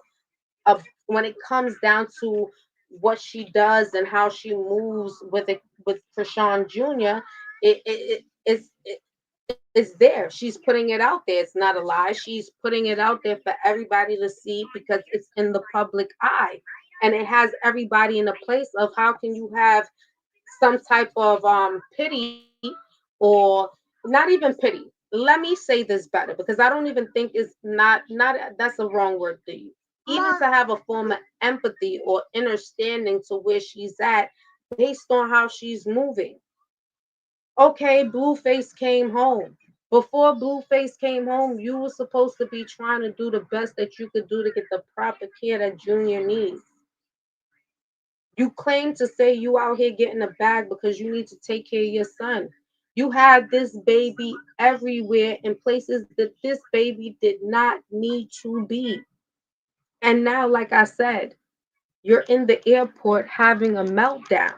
when it comes down to what she does and how she moves with it with Krishan Jr., it's there. She's putting it out there. It's not a lie. She's putting it out there for everybody to see because it's in the public eye. And it has everybody in a place of how can you have some type of pity or not even pity. Let me say this better because I don't even think it's not that's a wrong word to use. Even to have a form of empathy or understanding to where she's at based on how she's moving. Okay, Blueface came home. Before Blueface came home, you were supposed to be trying to do the best that you could do to get the proper care that Junior needs. You claim to say you out here getting a bag because you need to take care of your son. You had this baby everywhere in places that this baby did not need to be. And now, like I said, you're in the airport having a meltdown.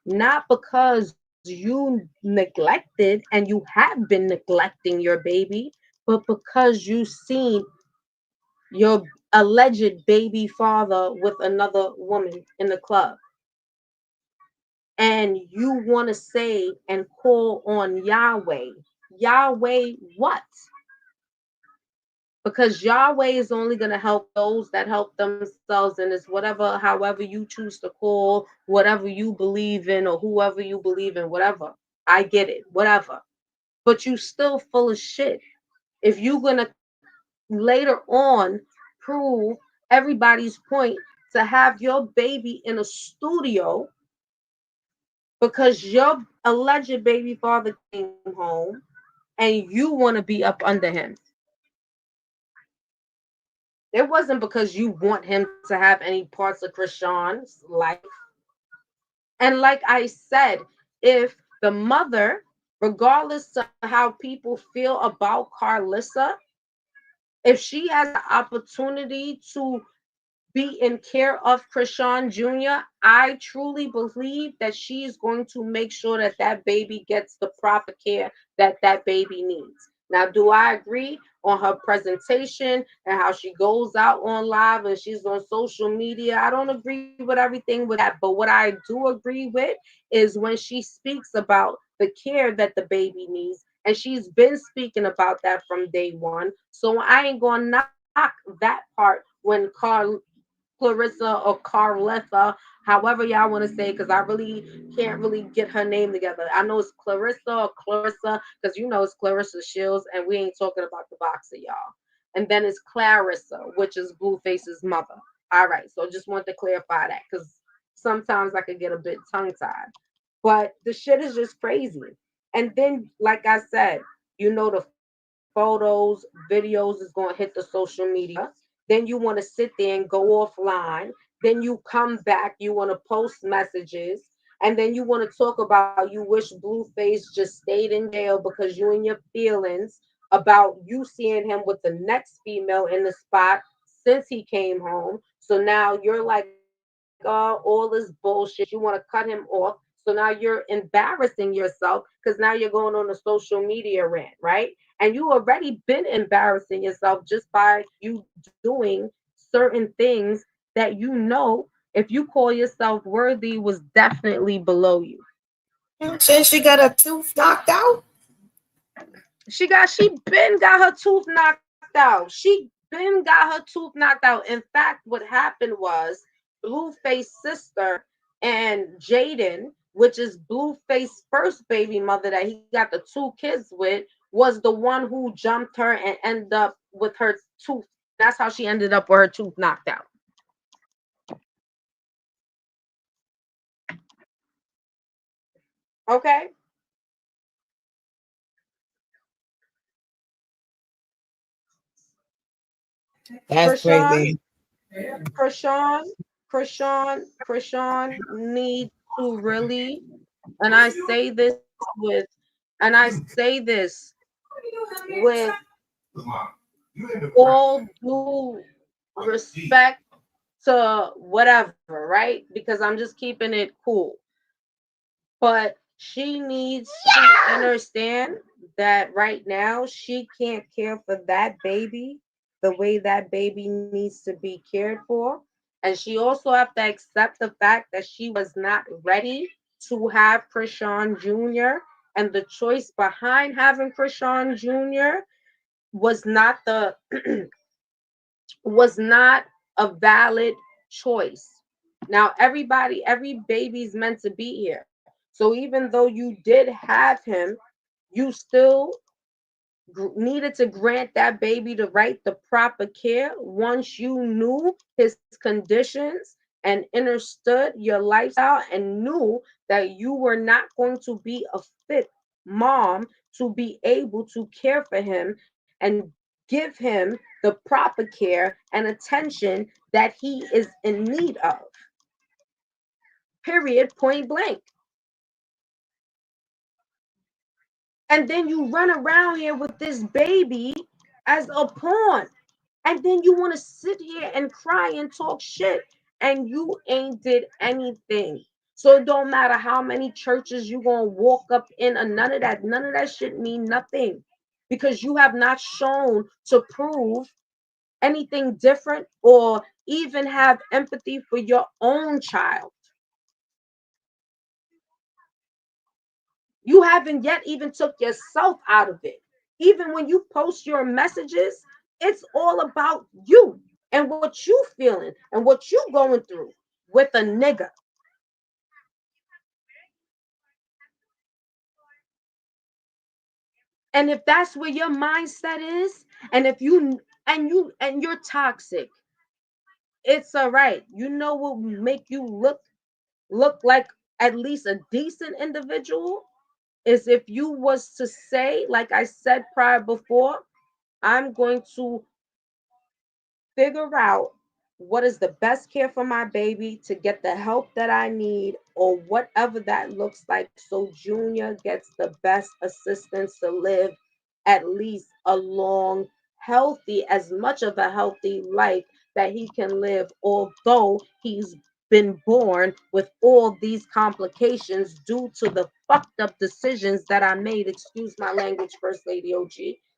Not because you neglected and you have been neglecting your baby, but because you seen your alleged baby father with another woman in the club, and you want to say and call on Yahweh. Yahweh what? Because Yahweh is only going to help those that help themselves, and it's whatever, however you choose to call, whatever you believe in, or whoever you believe in, whatever. I get it, whatever. But you still full of shit. If you're going to later on prove everybody's point to have your baby in a studio because your alleged baby father came home and you want to be up under him. It wasn't because you want him to have any parts of Chrisean's life. And like I said, if the mother, regardless of how people feel about Carlissa, if she has the opportunity to be in care of Chrisean Jr., I truly believe that she's going to make sure that that baby gets the proper care that that baby needs. Now, do I agree on her presentation and how she goes out on live and she's on social media? I don't agree with everything with that. But what I do agree with is when she speaks about the care that the baby needs. And she's been speaking about that from day one. So I ain't going to knock that part when Clarissa or Carletha, however y'all want to say, because I really can't really get her name together. I know it's Clarissa or Clarissa, because you know it's Clarissa Shields, and we ain't talking about the boxer, y'all. And then it's Clarissa, which is Blueface's mother. All right, so just want to clarify that, because sometimes I could get a bit tongue tied. But the shit is just crazy. And then, like I said, the photos, videos is going to hit the social media. Then you want to sit there and go offline. Then you come back, you want to post messages. And then you want to talk about you wish Blueface just stayed in jail because you and your feelings about you seeing him with the next female in the spot since he came home. So now you're like, oh, all this bullshit. You want to cut him off. So now you're embarrassing yourself because now you're going on a social media rant, right? And you already been embarrassing yourself just by you doing certain things that you know, if you call yourself worthy, was definitely below you. Since she got a tooth knocked out. She been got her tooth knocked out. She been got her tooth knocked out. In fact, what happened was Blueface sister and Jaden, which is Blueface first baby mother that he got the 2 kids with, was the one who jumped her and ended up with her tooth. That's how she ended up with her tooth knocked out. Okay. That's Chrisean, crazy. Chrisean needs to really, and I say this with all due respect to whatever, right? Because I'm just keeping it cool. But she needs to understand that right now she can't care for that baby the way that baby needs to be cared for. And she also have to accept the fact that she was not ready to have Chrisean Jr. And the choice behind having Chrisean Jr. was not the was not a valid choice. Now, every baby's meant to be here. So even though you did have him, you still needed to grant that baby the right, the proper care once you knew his conditions and understood your lifestyle and knew that you were not going to be a fit mom to be able to care for him and give him the proper care and attention that he is in need of. Period, point blank. And then you run around here with this baby as a pawn. And then you want to sit here and cry and talk shit and you ain't did anything. So it don't matter how many churches you gonna walk up in or none of that shit mean nothing. because you have not shown to prove anything different or even have empathy for your own child. You haven't yet even took yourself out of it. Even when you post your messages, it's all about you and what you feeling and what you going through with a nigga. And if that's where your mindset is, and if you're toxic, it's all right. You know what will make you look like at least a decent individual is if you was to say, like I said prior before, I'm going to figure out what is the best care for my baby to get the help that I need or whatever that looks like so Junior gets the best assistance to live at least a long, healthy, as much of a healthy life that he can live, although he's been born with all these complications due to the fucked up decisions that I made. Excuse my language, First Lady OG.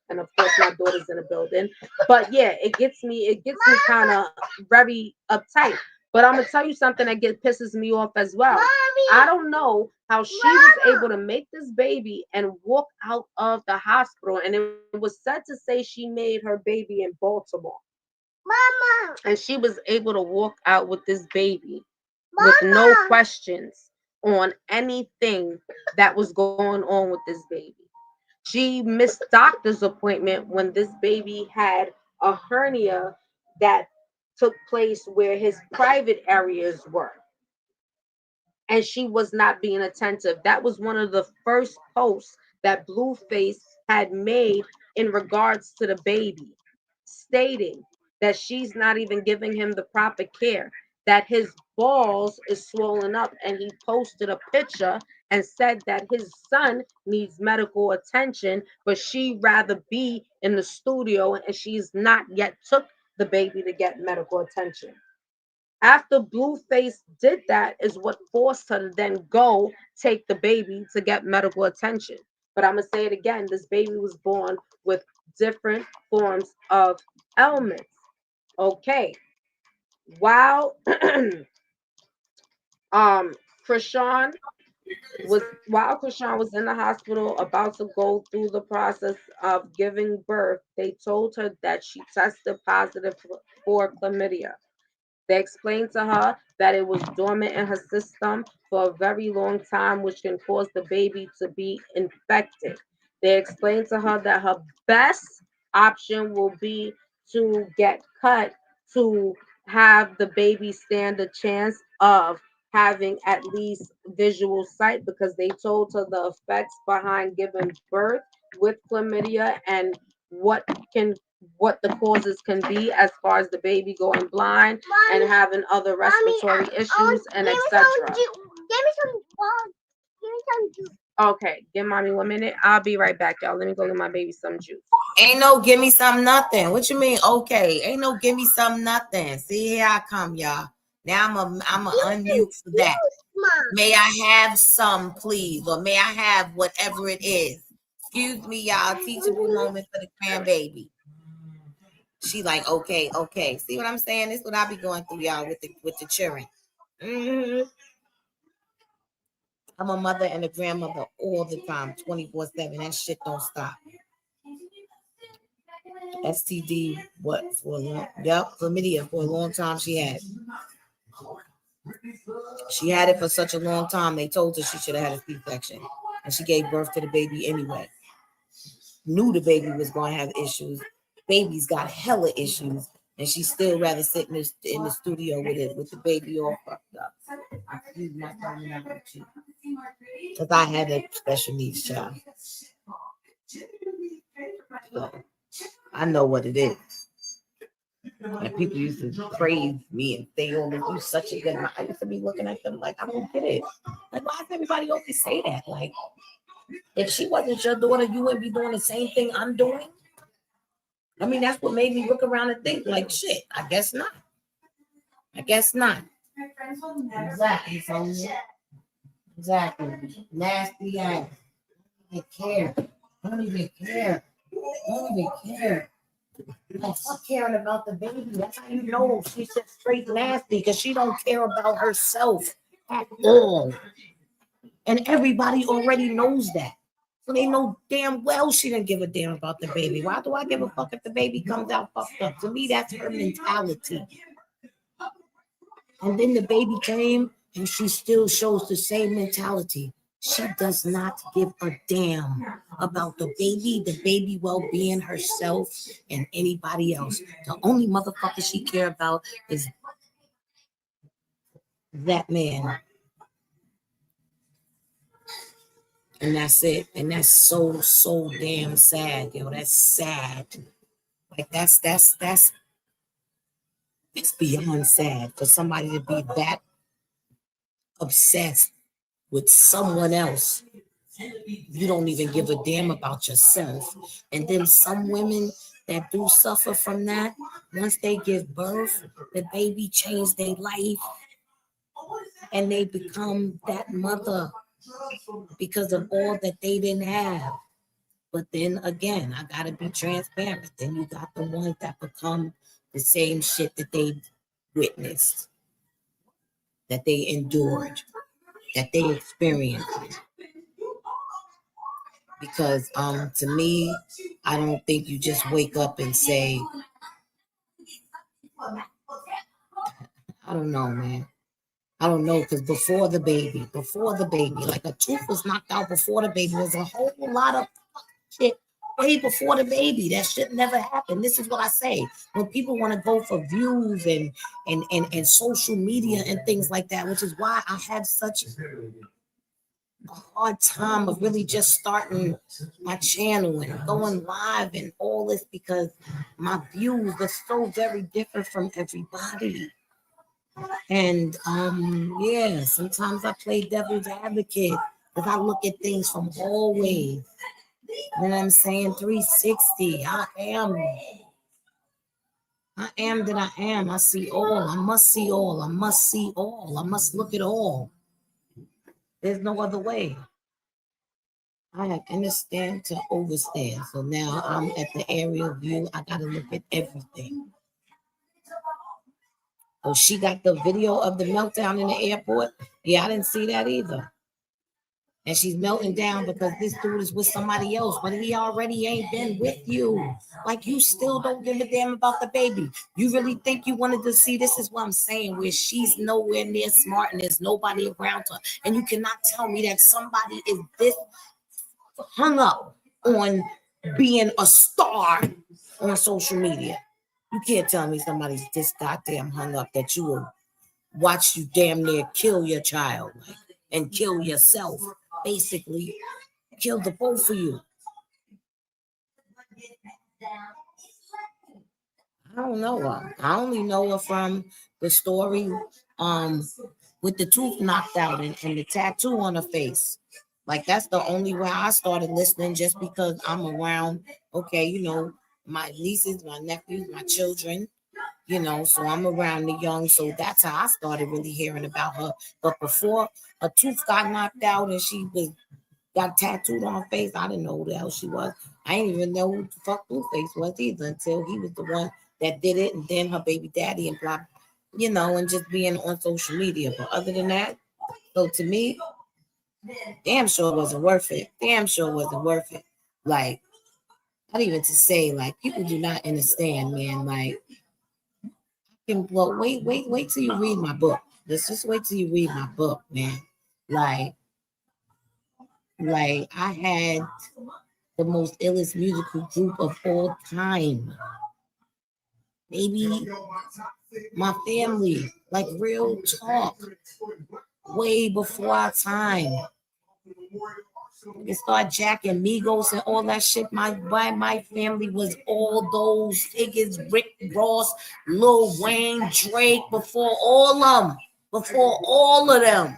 And of course, my daughter's in the building. But yeah, it gets me kind of very uptight. But I'm gonna tell you something that pisses me off as well. Mommy, I don't know how she was able to make this baby and walk out of the hospital. And it was said to say she made her baby in Baltimore. Mama. And she was able to walk out with this baby with no questions on anything that was going on with this baby. She missed doctor's appointment when this baby had a hernia that took place where his private areas were. And she was not being attentive. That was one of the first posts that Blueface had made in regards to the baby, stating that she's not even giving him the proper care, that his balls is swollen up, and he posted a picture and said that his son needs medical attention, but she'd rather be in the studio and she's not yet took the baby to get medical attention. After Blueface did that is what forced her to then go take the baby to get medical attention. But I'm gonna say it again, this baby was born with different forms of ailments. Okay. While Chrisean Chrisean was in the hospital about to go through the process of giving birth, they told her that she tested positive for chlamydia. They explained to her that it was dormant in her system for a very long time, which can cause the baby to be infected. They explained to her that her best option will be to get cut to have the baby stand a chance of having at least visual sight because they told her the effects behind giving birth with chlamydia and what can what the causes can be as far as the baby going blind and having other respiratory issues and etc. Give me some juice. Okay, give mommy 1 minute. I'll be right back, y'all. Let me go get my baby some juice. Ain't no give me some nothing. What you mean? Okay, ain't no give me some nothing. See, here I come, y'all. Now I'm a unmute for that. May I have some, please, or may I have whatever it is? Excuse me, y'all. Teachable moment for the grandbaby. She like, okay. See what I'm saying? This is what I be going through, y'all, with the children. I'm a mother and a grandmother all the time, 24/7. That shit don't stop. STD, what for a long? Yep, chlamydia for a long time. She had it for such a long time. They told her she should have had a C-section, and she gave birth to the baby anyway. Knew the baby was going to have issues. Baby's got hella issues, and she still rather sit in the studio with the baby all fucked up. Because I had a special needs child. So I know what it is. And people used to praise me and say, oh, you such a good mom. I used to be looking at them like, I don't get it. Like, why does everybody always say that? Like, if she wasn't your daughter, you wouldn't be doing the same thing I'm doing. I mean, that's what made me look around and think, like, shit, I guess not. Exactly, Sonia. Exactly. Nasty ass. I don't even care. don't even care. Like, fuck caring about the baby. That's how you know she's just straight nasty because she don't care about herself at all. And everybody already knows that. So they know damn well she didn't give a damn about the baby. Why do I give a fuck if the baby comes out fucked up? To me, that's her mentality. And then the baby came and she still shows the same mentality. She does not give a damn about the baby well-being, herself, and anybody else. The only motherfucker she care about is that man. And that's it. And that's so damn sad, yo. That's sad. Like that's it's beyond sad for somebody to be that obsessed with someone else. You don't even give a damn about yourself. And then some women that do suffer from that, once they give birth, the baby changed their life and they become that mother because of all that they didn't have. But then again, I gotta be transparent. Then you got the ones that become the same shit that they witnessed, that they endured, that they experienced. Because to me, I don't think you just wake up and say, I don't know, man. I don't know, because before the baby, like a tooth was knocked out before the baby. There's a whole lot of shit way before the baby. That shit never happened. This is what I say. When people want to go for views and social media and things like that, which is why I have such a hard time of really just starting my channel and going live and all this, because my views are so very different from everybody. And yeah, sometimes I play devil's advocate because I look at things from all ways. You know what I'm saying? 360. I am that I am. I see all. I must see all. I must see all. I must look at all. There's no other way. I have understand to overstand. So now I'm at the aerial view. I gotta look at everything. Oh, she got the video of the meltdown in the airport. Yeah, I didn't see that either. And she's melting down because this dude is with somebody else, but he already ain't been with you. Like, you still don't give a damn about the baby. You really think you wanted to see? This is what I'm saying, where she's nowhere near smart and there's nobody around her. And you cannot tell me that somebody is this hung up on being a star on social media. You can't tell me somebody's this goddamn hung up that you will watch you damn near kill your child, like, and kill yourself. Basically, kill the both of you. I don't know her. I only know her from the story with the tooth knocked out and the tattoo on her face. Like, that's the only way I started listening, just because I'm around, okay, you know, my nieces, my nephews, my children, you know, so I'm around the young. So that's how I started really hearing about her. But before a tooth got knocked out and she got tattooed on her face, I didn't know who the hell she was. I didn't even know who the fuck Blueface was either until he was the one that did it, and then her baby daddy and blah, you know, and just being on social media. But other than that, so to me, damn sure it wasn't worth it. Damn sure it wasn't worth it. Like, not even to say, like, people do not understand, man. Like, well, wait till you read my book. Let's just wait till you read my book, man. Like I had the most illest musical group of all time. Maybe my family, like, real talk, way before our time. They start jacking Migos and all that shit. My family was all those niggas, Rick Ross, Lil Wayne, Drake, before all of them. Before all of them.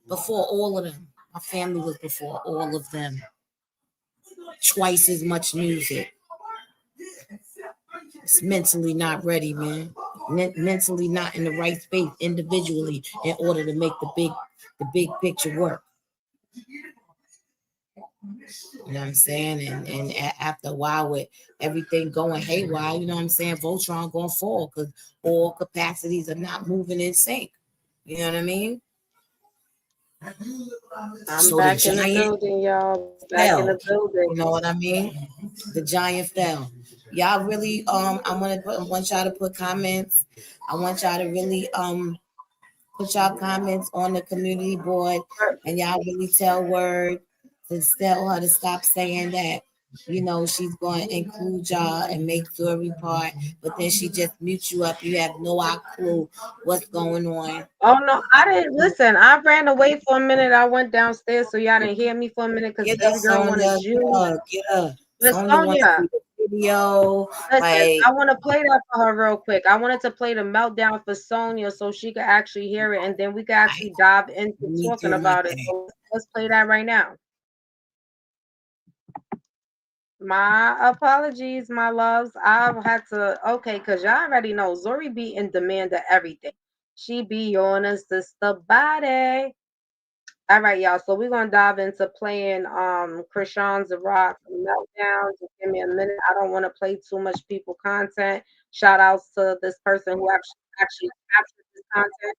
Before all of them. My family was before all of them. Twice as much music. It's mentally not ready, man. Mentally not in the right space individually in order to make the big picture work. You know what I'm saying? And after a while, with everything going haywire, you know what I'm saying? Voltron gonna fall because all capacities are not moving in sync. You know what I mean? I'm So the back in the giant building, y'all. Back in the fell. building. You know what I mean? The giant fell. Y'all really I want y'all to put comments. I want y'all to really put y'all comments on the community board, and y'all really tell Word to tell her to stop saying that. You know, she's going to include y'all and make Zuri part, but then she just mute you up. You have no clue what's going on. Oh no, I didn't listen. I ran away for a minute. I went downstairs so y'all didn't hear me for a minute because Get her, baby girl wanted Sonya. Get you. her. Get her. But Sonya want to Sonia, see the video. listen, Like, I want to play that for her real quick. I wanted to play the meltdown for Sonia so she could actually hear it, and then we could actually dive into let me talking do my about it. thing. So let's play that right now. My apologies, my loves. I've had to because y'all already know Zori be in demand of everything. She be on a sister body. All right, y'all. So we're gonna dive into playing Chrisean's Rock Meltdown. Just give me a minute. I don't want to play too much people content. Shout outs to this person who actually captured this content.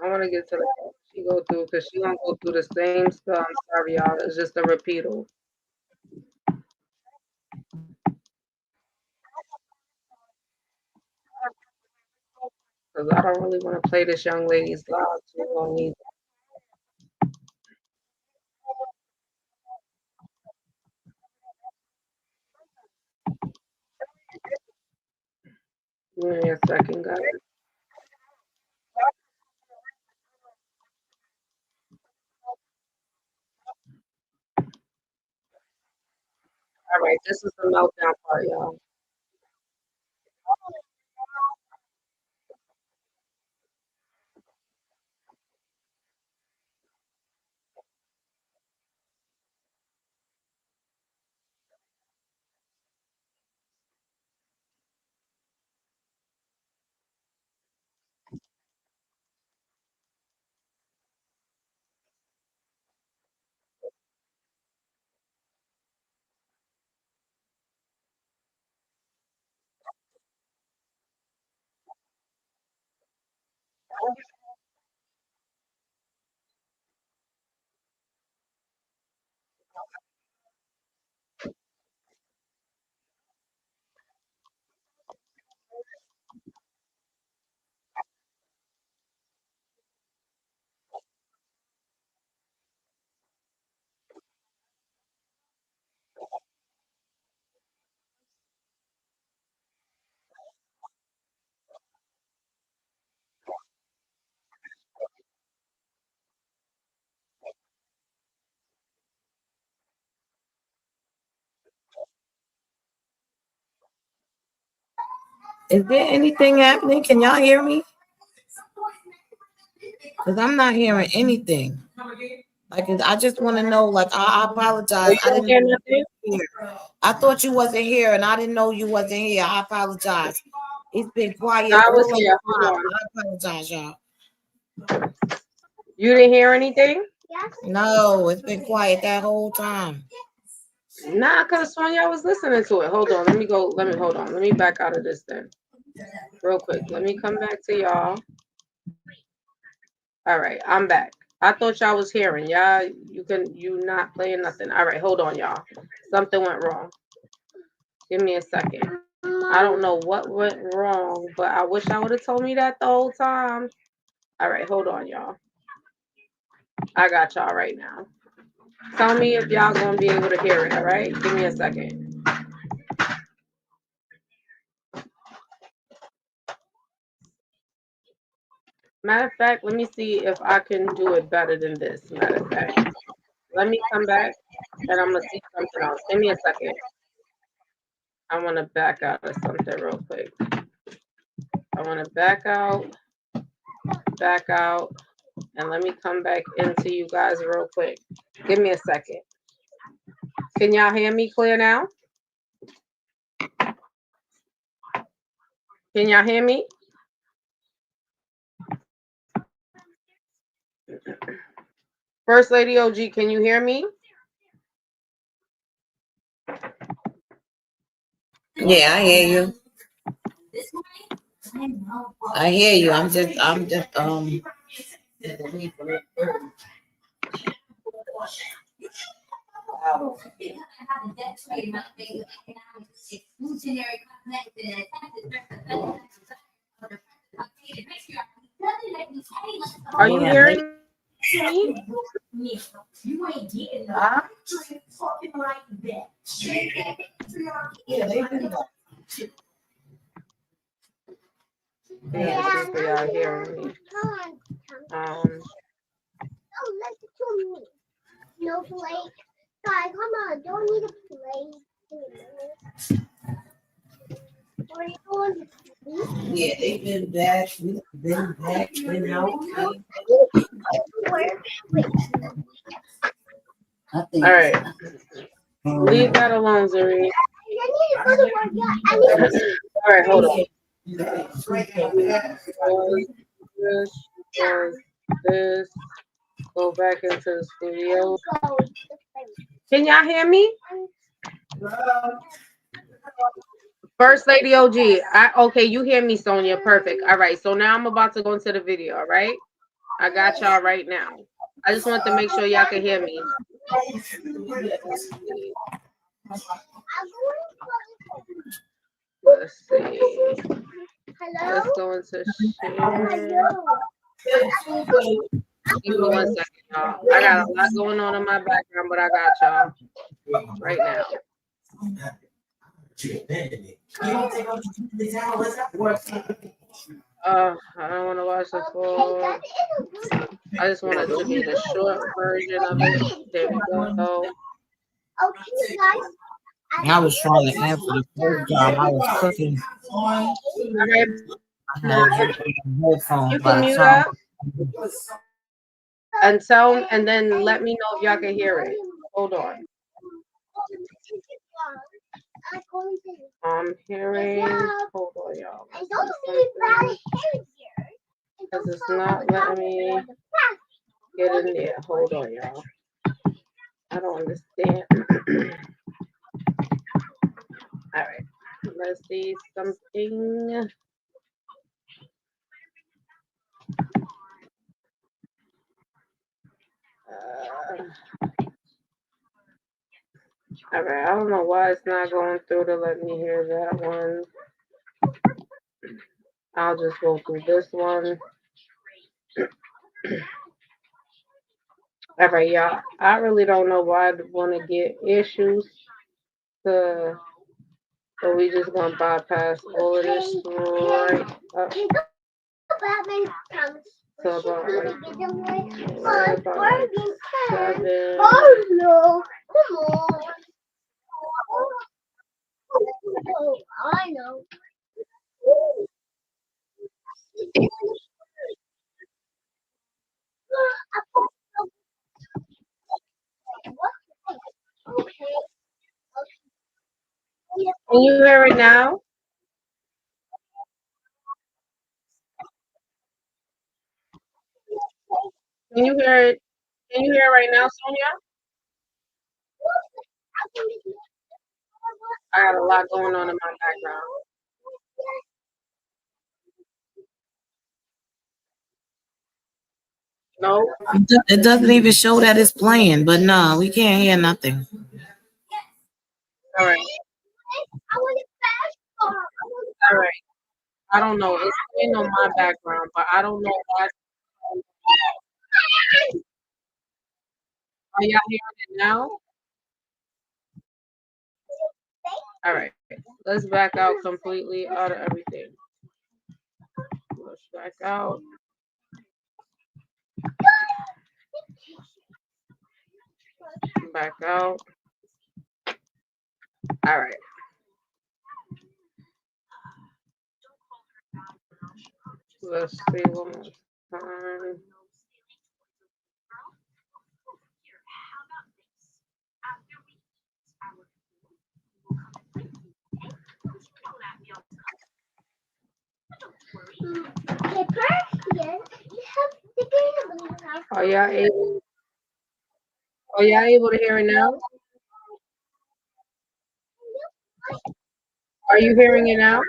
I want to get to the she go through because she gonna go through the same stuff. I'm sorry, y'all. It's just a repeatal because I don't really want to play this young lady's live too long either. Give me a second, guys. All right, this is the meltdown part, y'all. Is there anything happening? Can y'all hear me? Because I'm not hearing anything. Like, I just want to know. Like, I apologize. I didn't know you were here. I thought you wasn't here, and I didn't know you wasn't here. I apologize. It's been quiet. I was all here. the Hold time. on. I apologize, y'all. You didn't hear anything? No, it's been quiet that whole time. Nah, I could have sworn y'all was listening to it. Hold on. Hold on. Let me back out of this then. Real quick. Let me come back to y'all. All right, I'm back. I thought y'all was hearing. Y'all, you not playing nothing. All right, hold on, y'all. Something went wrong. Give me a second. I don't know what went wrong, but I wish I would have told me that the whole time. All right, hold on, y'all. I got y'all right now. Tell me if y'all gonna be able to hear it, all right? Give me a second. Matter of fact, let me see if I can do it better than this. Matter of fact, let me come back and I'm gonna see something else. Give me a second. I want to back out of something real quick. I want to back out, and let me come back into you guys real quick. Give me a second. Can y'all hear me clear now? Can y'all hear me? First Lady OG, can you hear me? Yeah, I hear you. I hear you. I'm just Are you hearing me? Huh? Yeah, they do that. Yeah, people y'all hearing me. Oh, listen to me. No plate. Guys, come on. Don't need a plate. What are you doing? Yeah, they've been back. We've been back. Been out. I think. All right. Leave that alone, Zuri. All right, hold on. This. Go back into the studio. Can y'all hear me? First Lady OG. Okay, you hear me, Sonia. Perfect. All right, so now I'm about to go into the video, all right? I got y'all right now. I just want to make sure y'all can hear me. Let's see. Let's go into share. Give me 1 second, y'all. I got a lot going on in my background, but I got y'all right now. I don't want to watch the full. I just want to do the short version of it. There we go. Okay, guys. I was trying to answer the first time. I was cooking. All right. Headphones You by can the mute time. up and then let me know if y'all can hear it. Hold on. I'm hearing. Hold on, y'all. Because it's not letting me get in there. Hold on, y'all. I don't understand. All right. Let's see something. All right, I don't know why it's not going through to let me hear that one. I'll just go through this one. All right, y'all. I really don't know why I want to get issues. To, so we just gonna bypass all of this right up to about like, right about like 7. I know. Can you hear it now? Can you hear it? Can you hear it right now, Sonia? I got a lot going on in my background. No. It doesn't even show that it's playing, but no, we can't hear nothing. All right. All right. I don't know. It's playing on my background, but I don't know why. Are y'all hearing it now? All right. Let's back out completely out of everything. Let's back out. Back out. All right. Let's see one more time. Are y'all able? Are y'all able to hear it now? Are you hearing it now?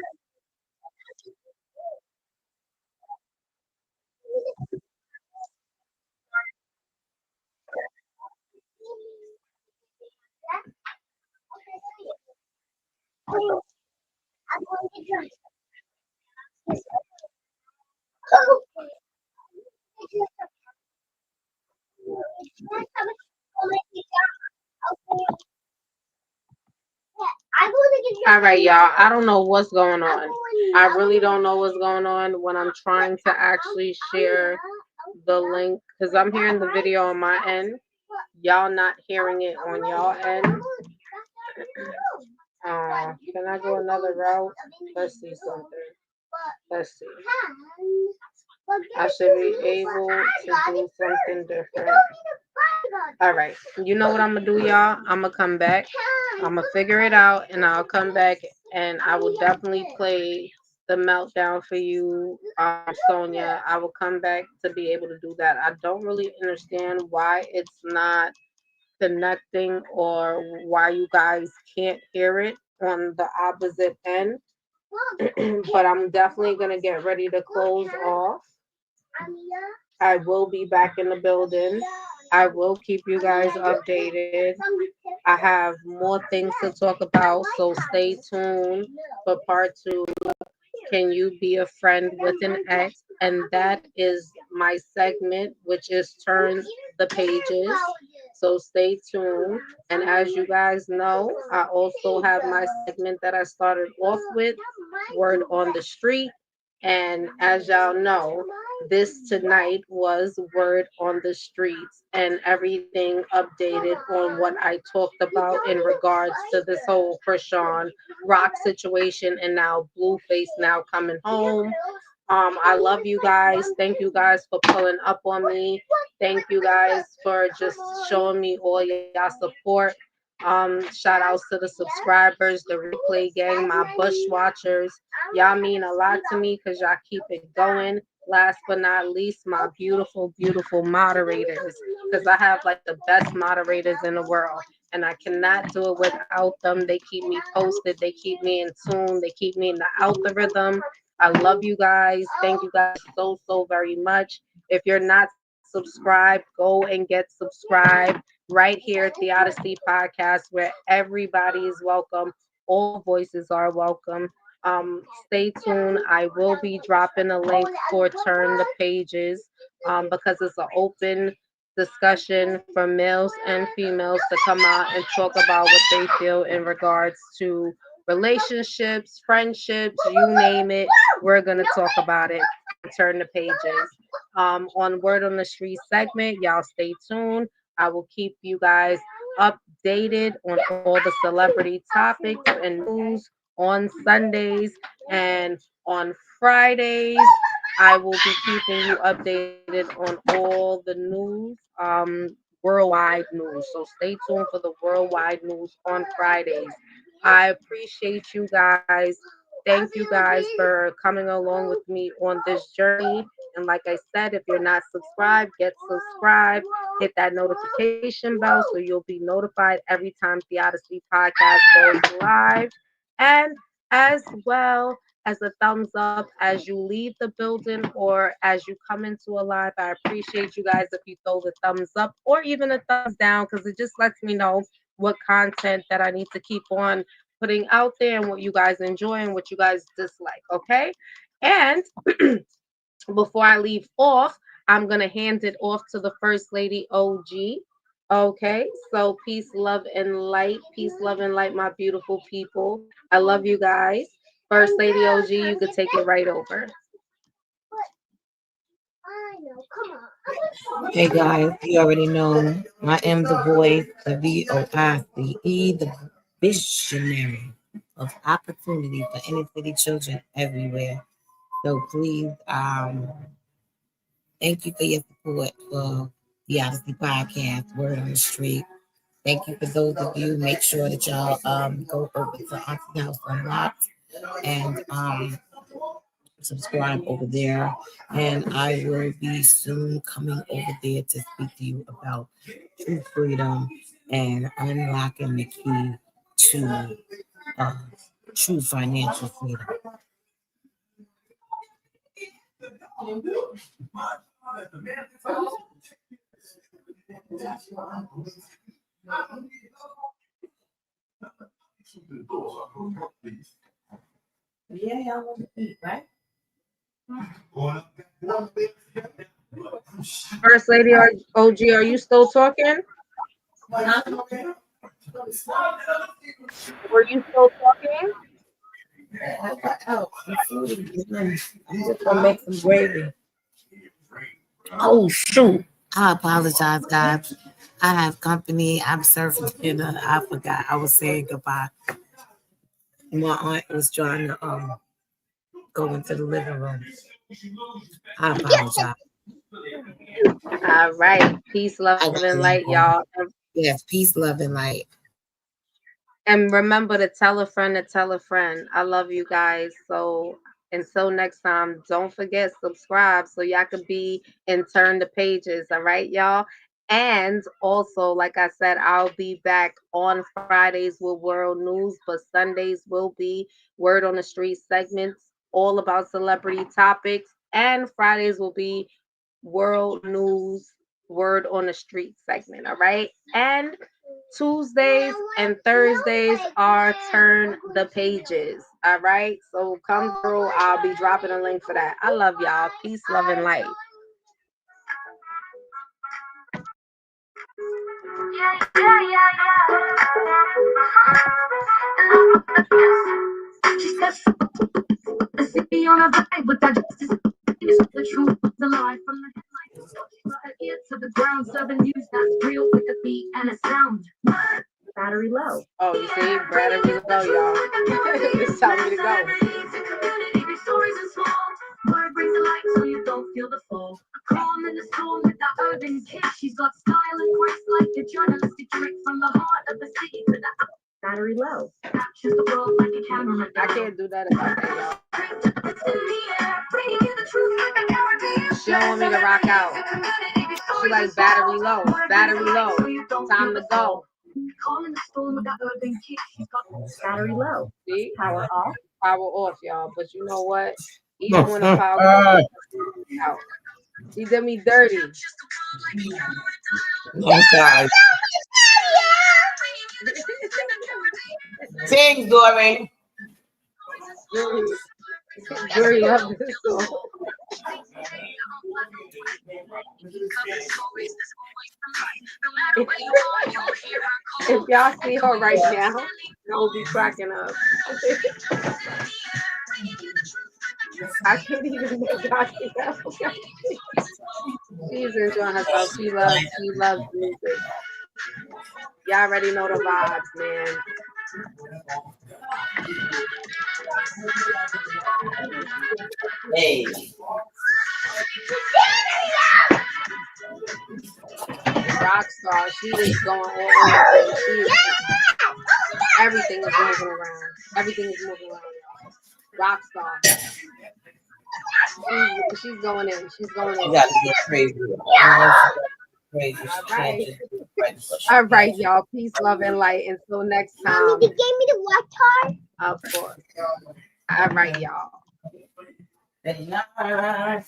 All right, y'all. I don't know what's going on. I really don't know what's going on when I'm trying to actually share the link because I'm hearing the video on my end. Y'all not hearing it on y'all end. Can I go another route? Let's see something. Let's see. I should be able to do something different. All right. You know what I'm gonna do, y'all? I'm gonna come back. I'm gonna figure it out, and I'll come back, and I will definitely play the meltdown for you, Sonia. I will come back to be able to do that. I don't really understand why it's not connecting or why you guys can't hear it on the opposite end. But I'm definitely gonna get ready to close off. I will be back in the building. I will keep you guys updated. I have more things to talk about, so stay tuned for part 2. Can you be a friend with an ex? And that is my segment, which is turn the pages. So stay tuned. And as you guys know, I also have my segment that I started off with, Word on the Street. And as y'all know, this tonight was Word on the Streets and everything updated on what I talked about in regards to this whole Chrisean Rock situation and now Blueface now coming home. I love you guys. Thank you guys for pulling up on me. Thank you guys for just showing me all y'all support. Shout outs to the subscribers, the replay gang, my bush watchers. Y'all mean a lot to me because y'all keep it going. Last but not least, my beautiful, beautiful moderators. Because I have like the best moderators in the world. And I cannot do it without them. They keep me posted. They keep me in tune. They keep me in the algorithm. I love you guys. Thank you guys so, so very much. If you're not subscribed, go and get subscribed right here at the Odyssey Podcast, where everybody is welcome. All voices are welcome. Stay tuned. I will be dropping a link for Turn the Pages because it's an open discussion for males and females to come out and talk about what they feel in regards to relationships, friendships, you name it. We're going to talk about it. Turn the pages. On Word on the Street segment, y'all stay tuned. I will keep you guys updated on all the celebrity topics and news on Sundays and on Fridays. I will be keeping you updated on all the news, worldwide news. So stay tuned for the worldwide news on Fridays. I appreciate you guys. Thank you guys for coming along with me on this journey. And like I said, if you're not subscribed, get subscribed. Hit that notification bell so you'll be notified every time the Odyssey podcast goes live. And as well as a thumbs up as you leave the building or as you come into a live. I appreciate you guys if you throw the thumbs up or even a thumbs down because it just lets me know what content that I need to keep on putting out there and what you guys enjoy and what you guys dislike. Okay. And before I leave off, I'm going to hand it off to the First Lady OG. Okay, so peace, love, and light. Peace, love, and light, my beautiful people. I love you guys. First Lady OG, you could take it right over. Hey guys, you already know I am the voice, the VOICE, the visionary of opportunity for inner city children everywhere. So please, thank you for your support for the Odyssey Podcast, Word on the Street. Thank you for those of you. Make sure that y'all go over to Auntie House Unlocked and subscribe over there. And I will be soon coming over there to speak to you about true freedom and unlocking the key to uh, true financial freedom. Yeah, y'all want to eat, right? First Lady OG, are you still talking? Were you still talking? I'm just gonna make some gravy. Oh shoot! I apologize, guys. I have company. I'm serving dinner. I forgot. I was saying goodbye. My aunt was trying to go into the living room. I apologize. All right. Peace, love, and light, y'all. Yes, peace, love, and light. And remember to tell a friend to tell a friend. I love you guys. So until next time, don't forget subscribe so y'all can be and turn the pages. All right, y'all. And also, like I said, I'll be back on Fridays with World News, but Sundays will be Word on the Street segments, all about celebrity topics. And Fridays will be World News, Word on the Street segment. All right. And Tuesdays and Thursdays are Turn the Pages. All right. So come through. I'll be dropping a link for that. I love y'all. Peace, love, and light. She said, the city on a vibe with that justice. The truth is a lie from the headlines. She got her ear to the ground, serving news that's real with a beat and a sound. Battery low. Oh, you see, battery low, y'all. It's time to go. Word brings the light so you don't feel the fall. A calm in the storm with that urban kick. She's got style and grace like a journalistic trick from the heart of the city to the battery low. Captures the world like a camera. I can't do that about that, y'all. She don't want me to rock out. She like battery low, battery low. Time to go. Calling the storm with that urban kick. She's got battery low. See? Power off. Power off, y'all. But you know what? Even when the power goes out, She did me dirty. I'm sorry. Sing, Dory. Dory loved this song. If y'all see her right now, y'all be cracking up. I can't even make y'all see that. She's enjoying herself. She loves music. Y'all already know the vibes, man. Hey. Rockstar, she is going all over. She is, everything is moving around. Everything is moving around. Rockstar. She's going in. She's going in. You gotta get crazy. Crazy. All right, y'all. Peace, love, and light. Until next time. Mommy, you gave me the water. Of course. All right, y'all. Good night.